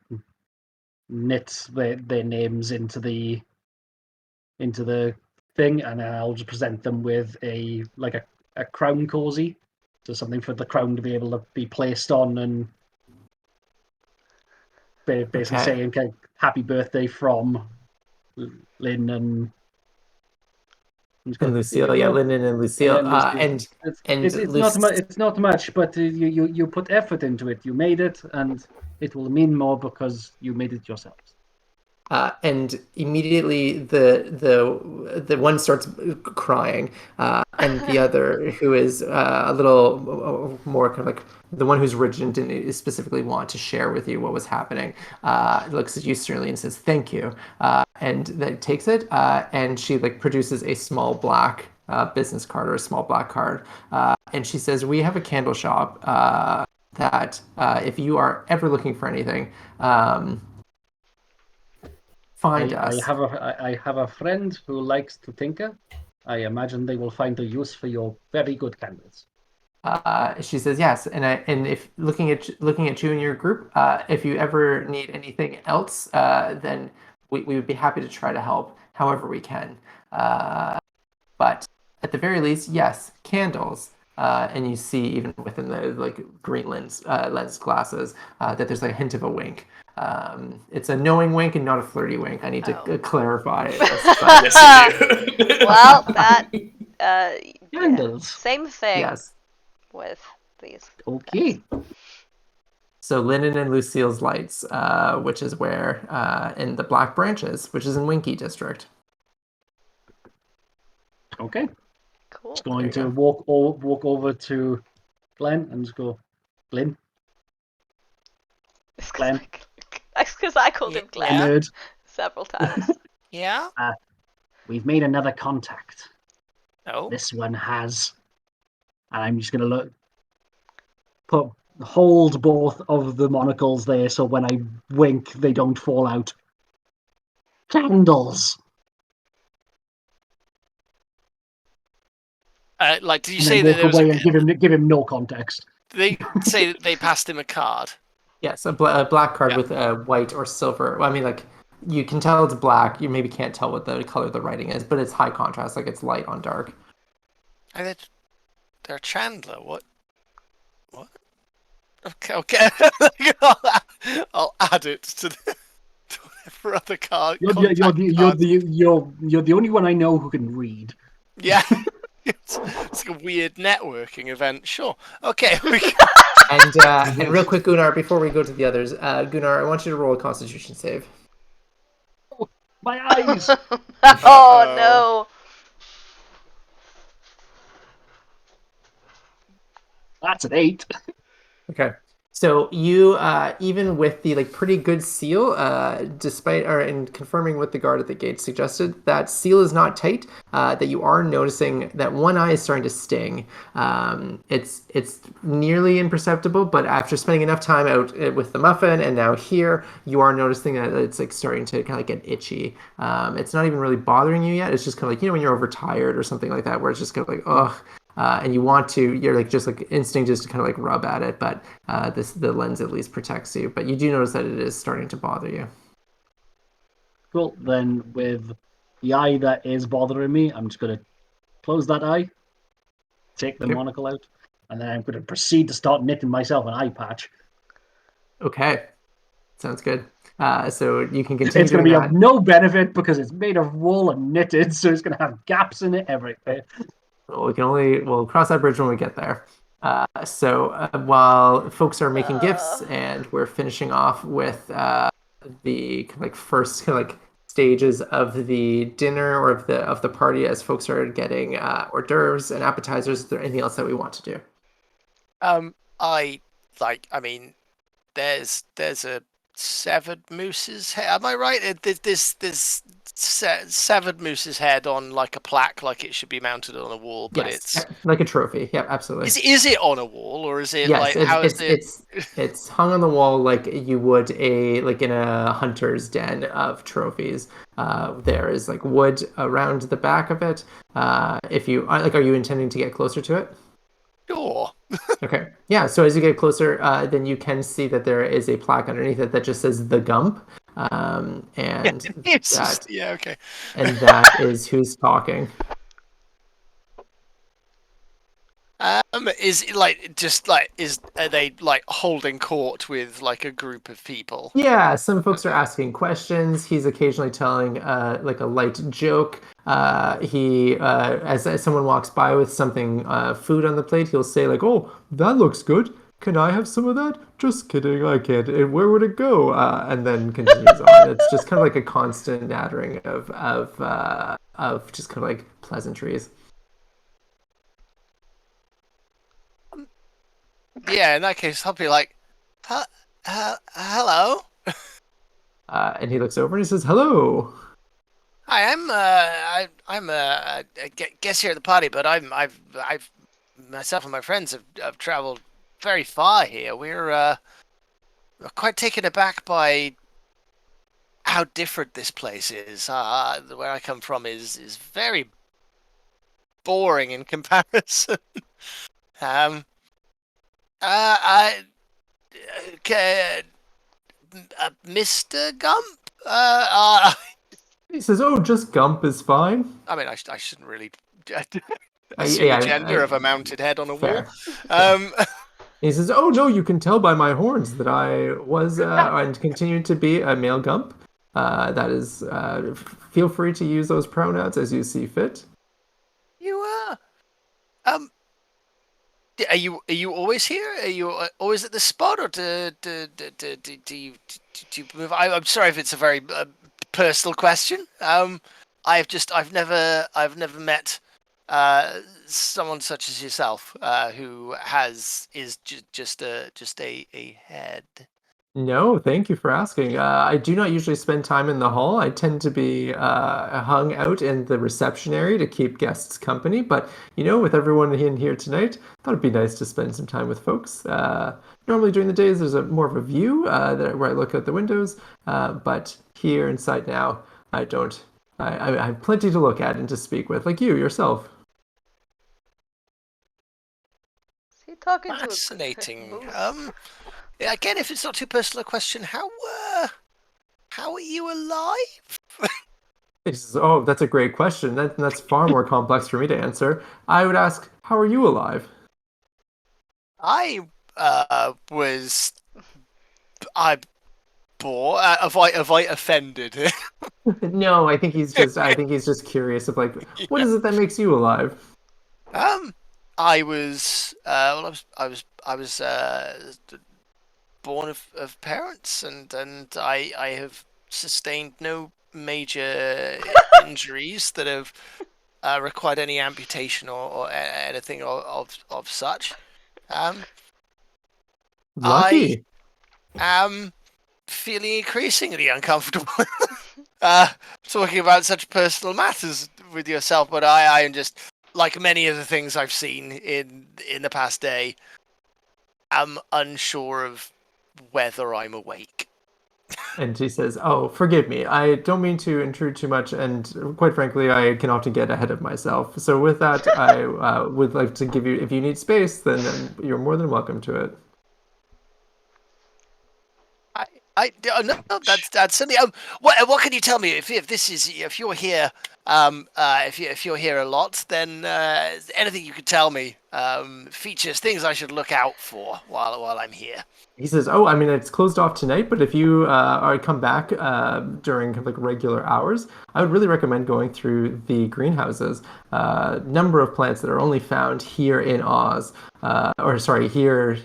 knit their names into the thing, and then I'll just present them with a crown cozy, so something for the crown to be able to be placed on, and basically Okay. saying okay, "Happy birthday from Lynn and Lucille, yeah, Linnen and Lucille, and it's not much, but you put effort into it. You made it, and it will mean more because you made it yourselves." And immediately the one starts crying, and the other, who is a little more kind of like the one who's rigid and didn't specifically want to share with you what was happening, looks at you sternly and says, "Thank you," and then takes it, and she like produces a small black business card or a small black card, and she says, "We have a candle shop that if you are ever looking for anything." Find us. I have a friend who likes to tinker. I imagine they will find a use for your very good candles. She says yes, and if looking at you and your group, if you ever need anything else, then we would be happy to try to help however we can. But at the very least, yes, candles. And you see even within the like green lens glasses that there's like a hint of a wink. It's a knowing wink and not a flirty wink. I need to clarify it. yes, you do. Well, that Candles. same thing Yes. with these. Okay. So Linnen and Lucille's lights, which is where in the Black Branches, which is in Winky District. Okay. Cool. Just going There to you walk over to Glenn and just go, Glenn, It's Glenn, because I called him Glenn Yeah. nerd. several times. Yeah. We've made another contact. Oh. This one has, and I'm just going to hold both of the monocles there so when I wink, they don't fall out. Candles. Like, did you And say then that walk there was away and give him no context. They say that they passed him a card. Yes, a black card Yeah. with a white or silver. Well, I mean, like, you can tell it's black. You maybe can't tell what the color the writing is, but it's high contrast. Like, it's light on dark. And they're Chandler. What? Okay. I'll add it to whatever other card. You're the only one I know who can read. Yeah. It's like a weird networking event. Sure. Okay. And real quick, Gunnar, before we go to the others, Gunnar, I want you to roll a Constitution save. My eyes. Oh no. That's an 8. Okay. So you, even with the pretty good seal, despite in confirming what the guard at the gate suggested, that seal is not tight. That you are noticing that one eye is starting to sting. It's nearly imperceptible, but after spending enough time out with the muffin and now here, you are noticing that it's starting to kind of get itchy. It's not even really bothering you yet. It's just kind of when you're overtired or something like that, where it's just kind of ugh. And you want to, you're just instinct is to kind of rub at it, but the lens at least protects you. But you do notice that it is starting to bother you. Cool. Then with the eye that is bothering me, I'm just going to close that eye, take the monocle out, and then I'm going to proceed to start knitting myself an eye patch. Okay. Sounds good. So you can continue It's going to doing be that. of no benefit because it's made of wool and knitted, so it's going to have gaps in it everywhere. We'll cross that bridge when we get there. So while folks are making gifts and we're finishing off with the first stages of the dinner or of the party, as folks are getting hors d'oeuvres and appetizers, is there anything else that we want to do? There's a severed moose's head. Am I right? There's severed moose's head on a plaque, like it should be mounted on a wall, but it's like a trophy. Yeah, absolutely. Is it on a wall or is it it's hung on the wall like you would in a hunter's den of trophies. There is wood around the back of it. If you are you intending to get closer to it? Sure. Okay. Yeah. So as you get closer, then you can see that there is a plaque underneath it that just says "The Gump," and okay. And that is who's talking. Is it are they holding court with a group of people? Yeah, some folks are asking questions. He's occasionally telling a light joke. He as someone walks by with something food on the plate, he'll say "Oh, that looks good. Can I have some of that?" "Just kidding, I can't. Where would it go?" And then continues on. It's just kind of a constant nattering of just kind of pleasantries. Yeah, in that case, I'll be like, hello. And he looks over and he says, "Hello." Hi, I'm a guest here at the party, but I've myself and my friends have traveled very far here. We're quite taken aback by how different this place is. Where I come from is very boring in comparison. Mr. Gump? He says, "Oh, just Gump is fine." I mean, I shouldn't really assume the gender of a mounted head on a fair. wall. He says, "Oh no, you can tell by my horns that I was and continue to be a male Gump. That is, feel free to use those pronouns as you see fit." You are. Are you always here? Are you always at this spot, or do you move? I'm sorry if it's a very personal question. I've never met someone such as yourself, who is just a head. No, thank you for asking. I do not usually spend time in the hall. I tend to be hung out in the reception area to keep guests company. But, with everyone in here tonight, thought it'd be nice to spend some time with folks. Normally during the days, there's more of a view where I look out the windows. But here inside now, I don't. I have plenty to look at and to speak with, like you yourself. Is he talking to a Fascinating. moose? Again, if it's not too personal a question, how are you alive? He says, "Oh, that's a great question. That's far more complex for me to answer. I would ask, how are you alive?" I was bored. Have I offended? No, I think he's just curious of like, what is it that makes you alive? I was I was born of parents, and I have sustained no major injuries that have required any amputation or anything of such. Lucky. I am feeling increasingly uncomfortable talking about such personal matters with yourself, but I am just, like many of the things I've seen in the past day, am unsure of whether I'm awake. And she says, "Oh, forgive me. I don't mean to intrude too much, and quite frankly, I can often get ahead of myself. So with that, I would like to give you, if you need space, then you're more than welcome to it." No, that's certainly. What can you tell me if you're here, if you're here a lot, then anything you could tell me, features, things I should look out for while I'm here. He says, "Oh, I mean, it's closed off tonight, but if you come back during kind of like regular hours, I would really recommend going through the greenhouses. Number of plants that are only found here in Oz, here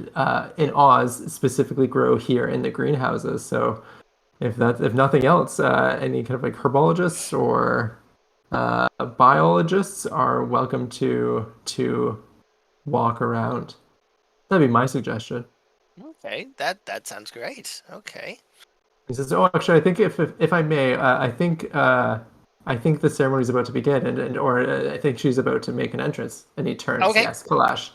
in Oz specifically grow here in the greenhouses. So, if nothing else, any kind of like herbologists or biologists are welcome to walk around. That'd be my suggestion." Okay, that sounds great. Okay. He says, "Oh, actually, I think if I may, I think the ceremony is about to begin, or I think she's about to make an entrance." And he turns. Okay. Yes, Kalash.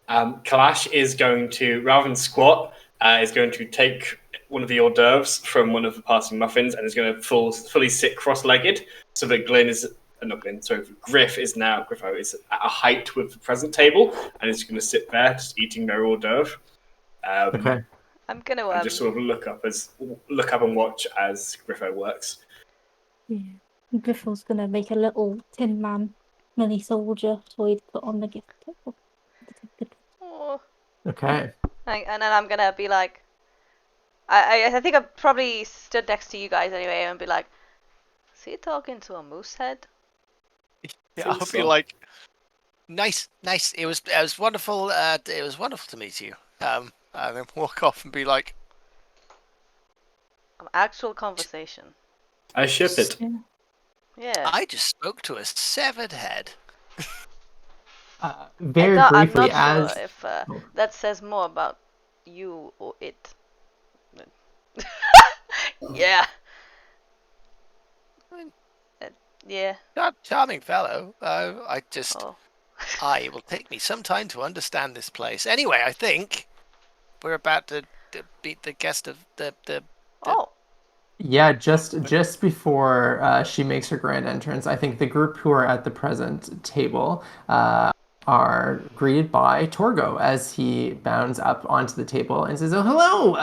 Kalash is going to, rather than squat, is going to take one of the hors d'oeuvres from one of the passing muffins and is going to fully sit cross-legged, so that Griffo is at a height with the present table and is going to sit there just eating their hors d'oeuvre. Okay. I'm gonna and just sort of look up and watch as Griffo works. Yeah. Griffel's gonna make a little tin man mini soldier so he'd put on the gift table. Oh. Okay. And then I'm gonna be like, I think I've probably stood next to you guys anyway and be like, is he talking to a moose head? Yeah, I'll be like, nice. It was wonderful. It was wonderful to meet you. And then walk off and be like, An actual conversation. I ship it. Yeah. I just spoke to a severed head. Very I'm briefly, not sure if that says more about you or it. Yeah. Yeah. Charming fellow. I will take me some time to understand this place. Anyway, I think we're about to beat the guest of the. Oh. Yeah, just before she makes her grand entrance, I think the group who are at the present table are greeted by Torgo as he bounds up onto the table and says, "Oh, hello!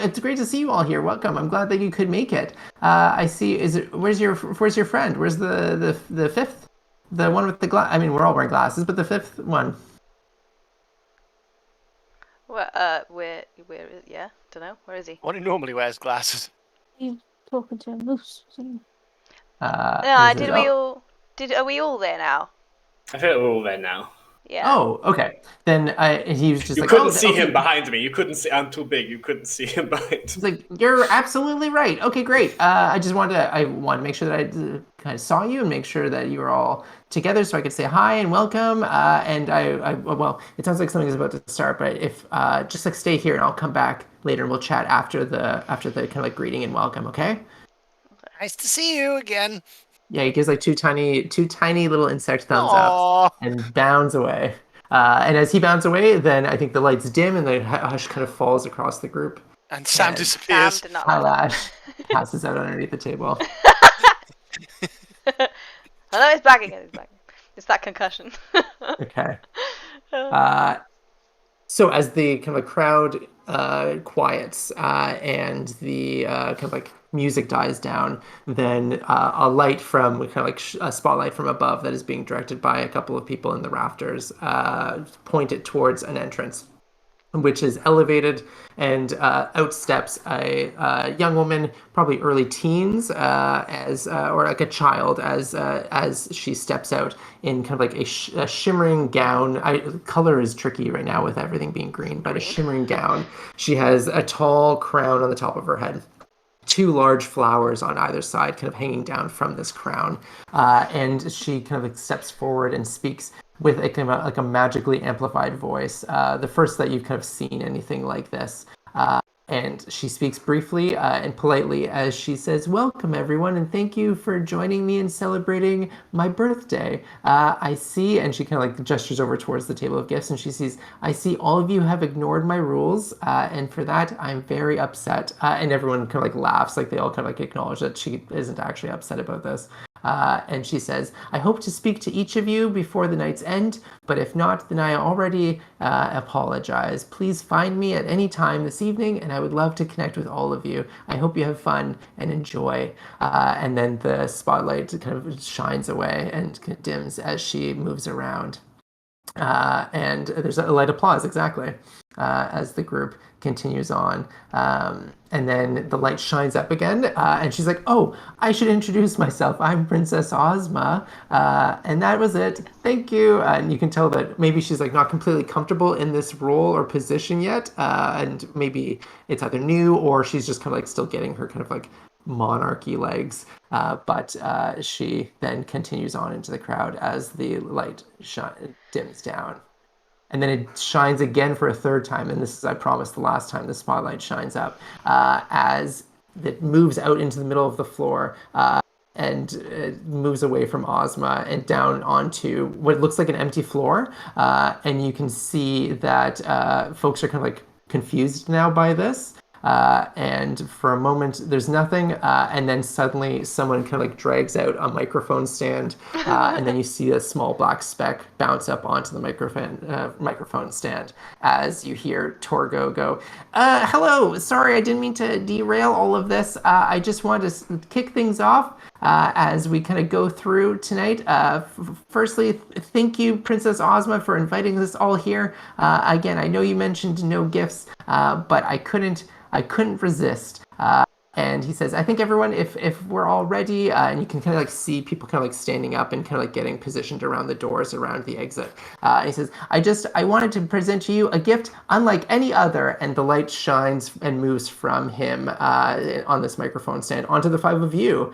It's great to see you all here. Welcome. I'm glad that you could make it. I see. Where's your friend? Where's the fifth? The one with the glass? I mean, we're all wearing glasses, but the fifth one." Where is, yeah, don't know. Where is he? One who normally wears glasses. You talking to a moose? Something. Are we all there now? I think we're all there now. Yeah. Oh, okay. Then he was just You like, couldn't "Oh, see okay." him behind me. You couldn't see. I'm too big. You couldn't see him behind He's me. like, "You're absolutely right. Okay, great. I want to make sure that I kind of saw you and make sure that you were all together so I could say hi and welcome. And well, it sounds like something's about to start, but if just like stay here and I'll come back later and we'll chat after the kind of like greeting and welcome, okay? Nice to see you again. Yeah, he gives like two tiny little insect thumbs Aww. up and bounds away. And as he bounds away, then I think the lights dim and the hush kind of falls across the group. And Sam And disappears. Sam did not like Kailash passes out underneath the table. Oh no, he's back again. It's that concussion. Okay. So as the kind of crowd quiets and the kind of like music dies down, then a light from kind of like a spotlight from above that is being directed by a couple of people in the rafters point it towards an entrance, which is elevated, and out steps a young woman, probably early teens, or like a child, as she steps out in kind of like a shimmering gown. Color is tricky right now with everything being green, but a shimmering gown. She has a tall crown on the top of her head. 2 large flowers on either side kind of hanging down from this crown. And she kind of like steps forward and speaks with a kind of like a magically amplified voice. The first that you've kind of seen anything like this. And she speaks briefly and politely as she says, "Welcome, everyone, and thank you for joining me in celebrating my birthday. I see," and she kind of like gestures over towards the table of gifts, and she sees, "I see all of you have ignored my rules, and for that, I'm very upset." And everyone kind of like laughs, like they all kind of like acknowledge that she isn't actually upset about this. And she says, "I hope to speak to each of you before the night's end, but if not, then I already apologize. Please find me at any time this evening, and I would love to connect with all of you. I hope you have fun and enjoy." And then the spotlight kind of shines away and dims as she moves around. And there's a light applause, exactly, as the group continues on. And then the light shines up again, and she's like, "Oh, I should introduce myself. I'm Princess Ozma." And that was it. Thank you. And you can tell that maybe she's like not completely comfortable in this role or position yet. And maybe it's either new or she's just kind of like still getting her kind of like monarchy legs. But she then continues on into the crowd as the light dims down. And then it shines again for a third time. And this is, I promise, the last time the spotlight shines up as it moves out into the middle of the floor and moves away from Ozma and down onto what looks like an empty floor. And you can see that folks are kind of like confused now by this. And for a moment, there's nothing. And then suddenly someone kind of like drags out a microphone stand. And then you see a small black speck bounce up onto the microphone stand as you hear Torgo go, "Hello, sorry, I didn't mean to derail all of this. I just wanted to kick things off as we kind of go through tonight. Firstly, thank you, Princess Ozma, for inviting us all here. Again, I know you mentioned no gifts, but I couldn't resist." And he says, "I think everyone, if we're all ready," and you can kind of like see people kind of like standing up and kind of like getting positioned around the doors around the exit. And he says, I wanted to present to you a gift unlike any other." And the light shines and moves from him on this microphone stand onto the 5 of you.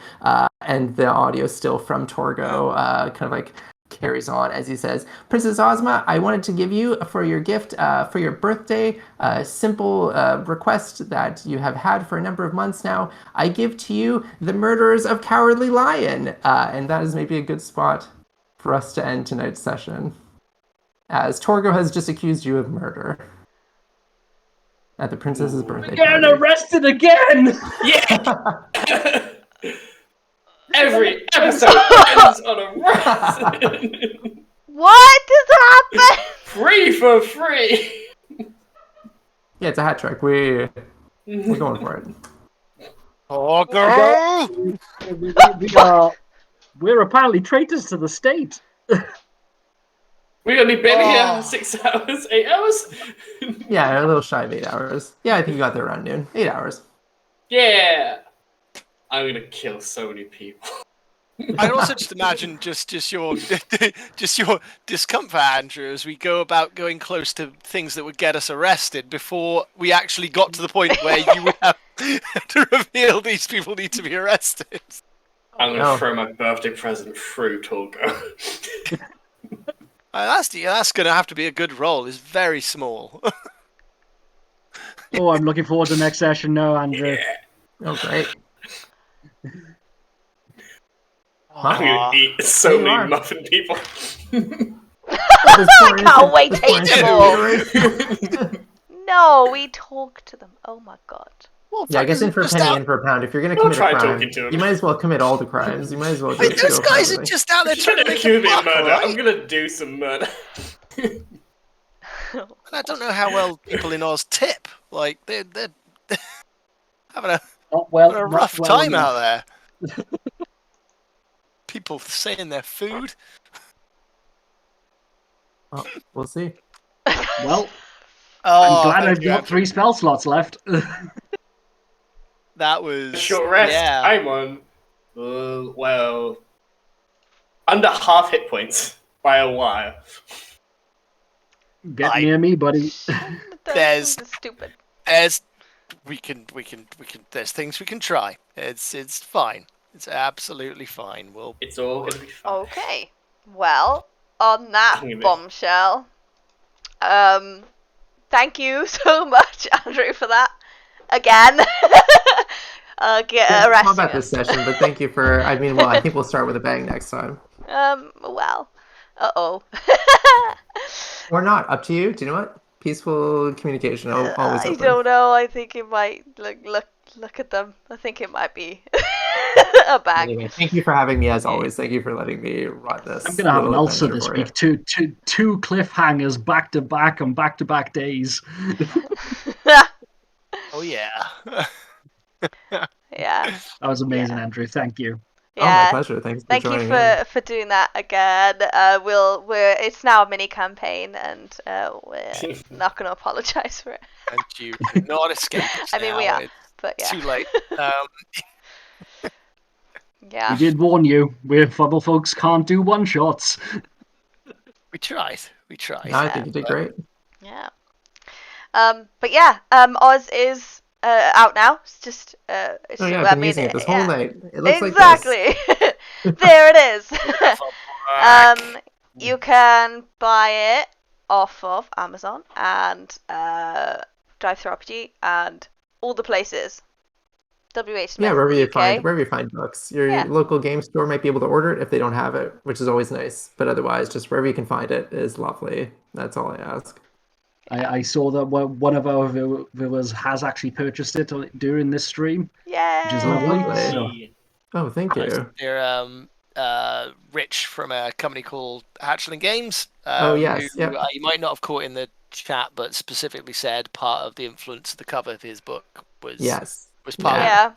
And the audio still from Torgo kind of like carries on as he says, "Princess Ozma, I wanted to give you for your gift for your birthday a simple request that you have had for a number of months now. I give to you the murderers of Cowardly Lion." And that is maybe a good spot for us to end tonight's session, as Torgo has just accused you of murder at the princess's birthday Again, party. arrested again! Yeah! Every episode ends on a rise. What just happened? Free for free. Yeah, it's a hat trick. We're going for it. Torgo! We're apparently traitors to the state. We only been here 6 hours, 8 hours? Yeah, a little shy of 8 hours. Yeah, I think you got there around noon. 8 hours. Yeah. I'm gonna kill so many people. I'd also just imagine just your discomfort, Andrew, as we go about going close to things that would get us arrested before we actually got to the point where you would have to reveal these people need to be arrested. I'm going to throw my birthday present through Torgo. That's going to have to be a good roll. It's very small. Oh, I'm looking forward to the next session now, Andrew. Oh, great. I'm going to eat so There you many are. muffin people. I can't wait to eat them all. No, we talk to them. Oh my god. Well, Yeah, I guess in for a penny, in for a pound. If you're going to commit a try crime, talking to him. you might as well commit all the crimes. You might as well Wait, just those go for guys are everything. just out there Trying trying to to make accuse a me of buck, murder. right? I'm going to do some murder. I don't know how well people in Oz tip. Like they're having a rough time out there. People saying their food. Oh, we'll see. Well, Oh, I'm glad thank I've you, got Andrew. 3 spell slots left. That was Short rest. Yeah. I'm on, under half hit points by a while. Get near me, buddy. There's stupid. we can there's things we can try. It's fine. It's absolutely fine. It's all going to be fine. Okay. Well, on that Anyway. bombshell, thank you so much, Andrew, for that. Again. How Arresting about this us. session? But thank you for. I mean, well, I think we'll start with a bang next time, Well. Uh-oh. or not. Up to you. Do you know what? Peaceful communication. Always I open. don't know. I think it might look at them. I think it might be a bang. Anyway, thank you for having me as always. Thank you for letting me run this. I'm gonna have an little ulcer adventure this for week. you. Two cliffhangers back to back on back to back days. Oh yeah. Yeah. That was amazing, Yeah. Andrew. Thank you. Oh, my pleasure. Thanks for Thank you joining in. for doing that again. It's now a mini campaign, and we're not going to apologize for it. And you cannot escape us I mean, now. we are, It's but yeah. too late. Yeah. We did warn you. We Fumble Folks can't do one shots. We tried. No, I think you did great. Yeah. But yeah, Oz is out now. It's just Oh yeah, I've been using it this whole night. It looks exactly. There it is. You can buy it off of Amazon and DriveThruRPG and all the places. WH Yeah, wherever UK. you find books. Your local game store might be able to order it if they don't have it, which is always nice. But otherwise, just wherever you can find it is lovely. That's all I ask. I saw that one of our viewers has actually purchased it during this stream. Yeah. Which is lovely. So, Oh, thank you. They're Rich from a company called Hatchling Games. Oh, yes, Who, yep. You might not have caught in the chat, but specifically said part of the influence of the cover of his book was part of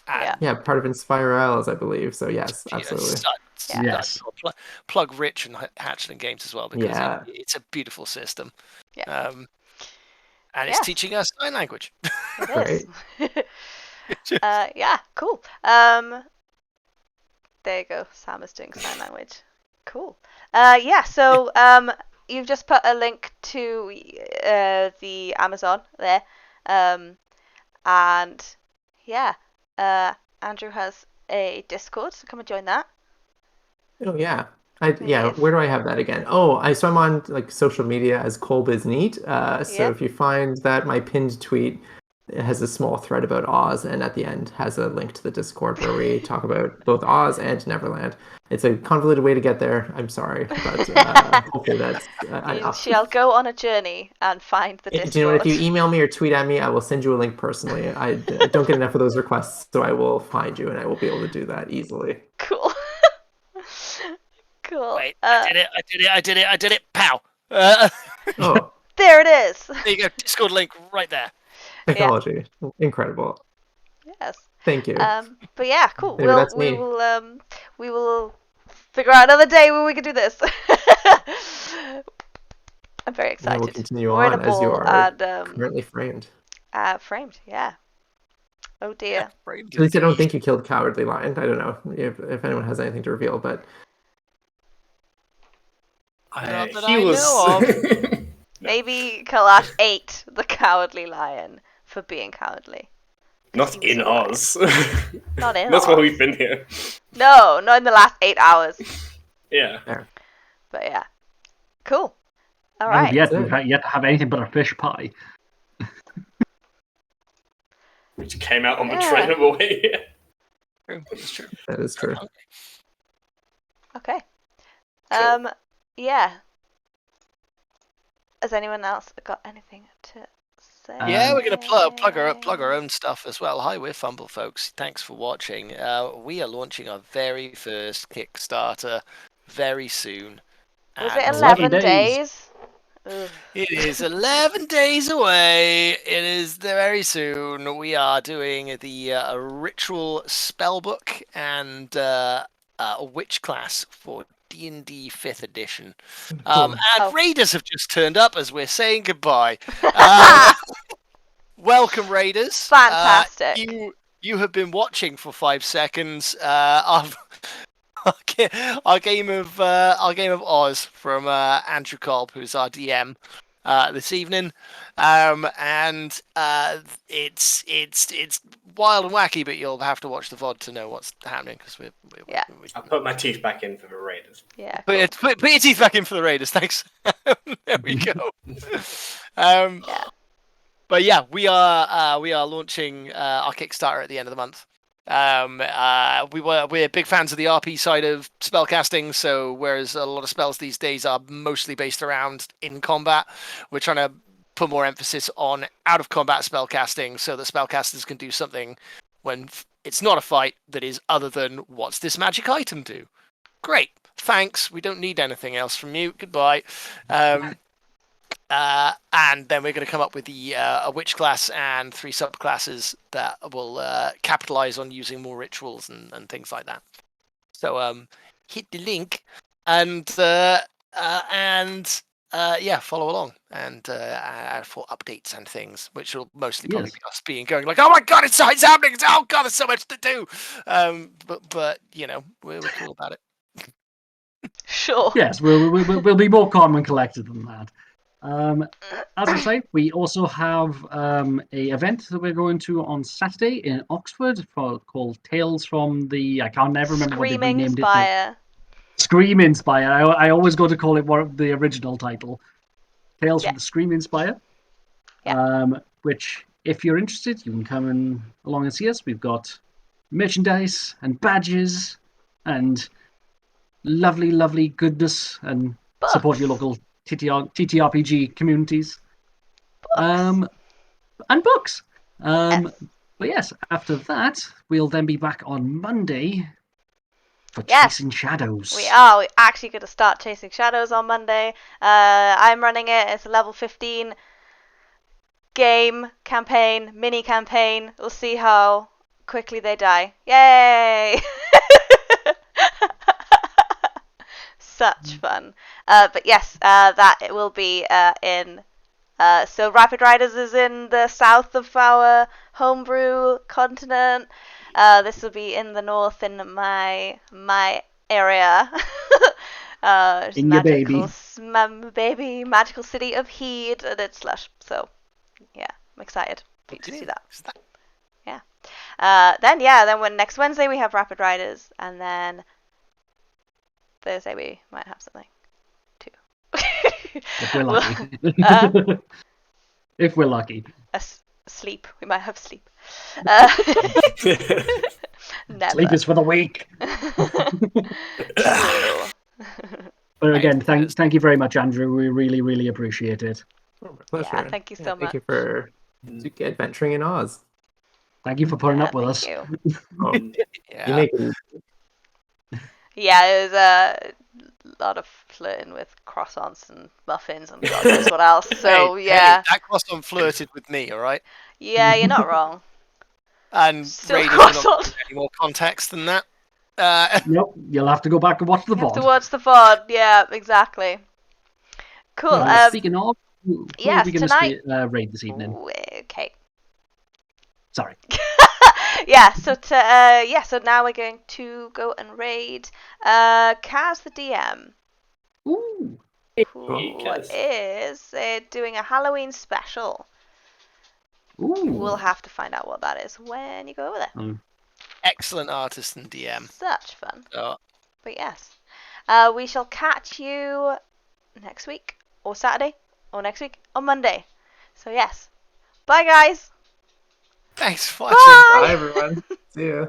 that. Yeah, part of Inspirals, I believe. So yes, absolutely. Yes. Plug Rich and Hatchling Games as well because it's a beautiful system. Yeah. And it's teaching us sign language. It is. Yeah, cool. There you go. Sam is doing sign language. Cool. Yeah, so you've just put a link to the Amazon there. And yeah, Andrew has a Discord, so come and join that. Oh yeah. Where do I have that again? Oh, so I'm on like social media as Kolb is neat. So if you find that my pinned tweet has a small thread about Oz, and at the end has a link to the Discord where we talk about both Oz and Neverland. It's a convoluted way to get there. I'm sorry, but hopefully that's enough. You shall go on a journey and find the Discord. Do you know what? If you email me or tweet at me, I will send you a link personally. I don't get enough of those requests, so I will find you, and I will be able to do that easily. Cool. Cool. Wait, I did it. Pow! Oh. There it is. There you go. Discord link right there. Technology. Incredible. Yes. Thank you. But yeah, cool. Anyway, that's me. We will figure out another day where we can do this. I'm very excited. And we'll continue We're in on a as you ball are and, currently framed. Framed, yeah. Oh dear. At least I don't think you killed Cowardly Lion. I don't know if anyone has anything to reveal, but Not that I know of. Maybe Kalash ate the Cowardly Lion for being cowardly. Not in Oz. Not in That's why Oz. we've been here. No, not in the last 8 hours. Yeah. But yeah. Cool. All As of right. yet, we've yet to have anything but a fish pie. Which came out on the Yeah. train on the way here. True, that's true. That is true. Okay. Cool. Yeah. Has anyone else got anything to say? Yeah, we're gonna plug our own stuff as well. Hi, we're Fumble Folks. Thanks for watching. We are launching our very first Kickstarter very soon. Was and it 11 11 days. days? Ugh. It is 11 days away. It is very soon. We are doing the ritual spellbook and a witch class for D&D 5th edition. And Raiders have just turned up as we're saying goodbye. Welcome, Raiders. Fantastic. You have been watching for 5 seconds. Our game of Oz from Andrew Kolb, who's our DM this evening, and it's wild and wacky, but you'll have to watch the VOD to know what's happening because Yeah. I'll put my teeth back in for the Raiders. Yeah. Put your teeth back in for the Raiders. Thanks. There we go. Yeah. But yeah, we are launching our Kickstarter at the end of the month. We're big fans of the RP side of spellcasting, so whereas a lot of spells these days are mostly based around in combat, we're trying to put more emphasis on out of combat spellcasting so that spellcasters can do something when it's not a fight that is other than what's this magic item do? Great, thanks. We don't need anything else from you. Goodbye. And then we're going to come up with a witch class and 3 subclasses that will capitalize on using more rituals and things like that. So hit the link and follow along and for updates and things, which will mostly probably be us going like, oh my god, it's happening! Oh god, there's so much to do. But you know, we're cool about it. Sure. Yes, we'll be more calm and collected than that. As I say, we also have a event that we're going to on Saturday in Oxford called Tales from the... I can't never remember what they renamed it. Screaming Spire. I always go to call it the original title. Tales from the Screaming Spire. Yeah. Which, if you're interested, you can come along and see us. We've got merchandise and badges and lovely, lovely goodness and support your local TTRPG communities. And books. But yes, after that, we'll then be back on Monday for Chasing Shadows. We are. We're actually going to start Chasing Shadows on Monday. I'm running it. It's a level 15 mini campaign. We'll see how quickly they die. Yay! Such fun. But yes, that it will be in... so Rapid Riders is in the south of our homebrew continent. This will be in the north in my area. In your baby. Baby magical city of Heed, and it's lush. So yeah, I'm excited for you to see that. Yeah. Then when next Wednesday we have Rapid Riders, and then Thursday we might have something too. If we're lucky. If we're lucky. Sleep. We might have sleep. Never. Sleep is for the weak. But again, thank you very much, Andrew. We really, really appreciate it. Oh, my pleasure. Yeah, thank you so much. Thank you for adventuring in Oz. Thank you for putting up with us. You. You make it. Yeah, it was a lot of flirting with croissants and muffins and God knows what else. So Hey, that croissant flirted with me, all right? Yeah, you're not wrong. And Still Raiders are not croissant. any more context than that. Nope, you'll have to go back and watch the You have VOD. to watch the VOD. Yeah, exactly. Cool. Speaking of, who are we going to raid this evening? Okay. Sorry. So now we're going to go and raid Kaz the DM. Ooh. Who is doing a Halloween special. Ooh. We'll have to find out what that is when you go over there. Excellent artist and DM. Such fun. Oh, But yes, we shall catch you next week, or Saturday, or next week, on Monday. So yes, bye guys. thanks for watching. Bye. Bye, everyone. See ya.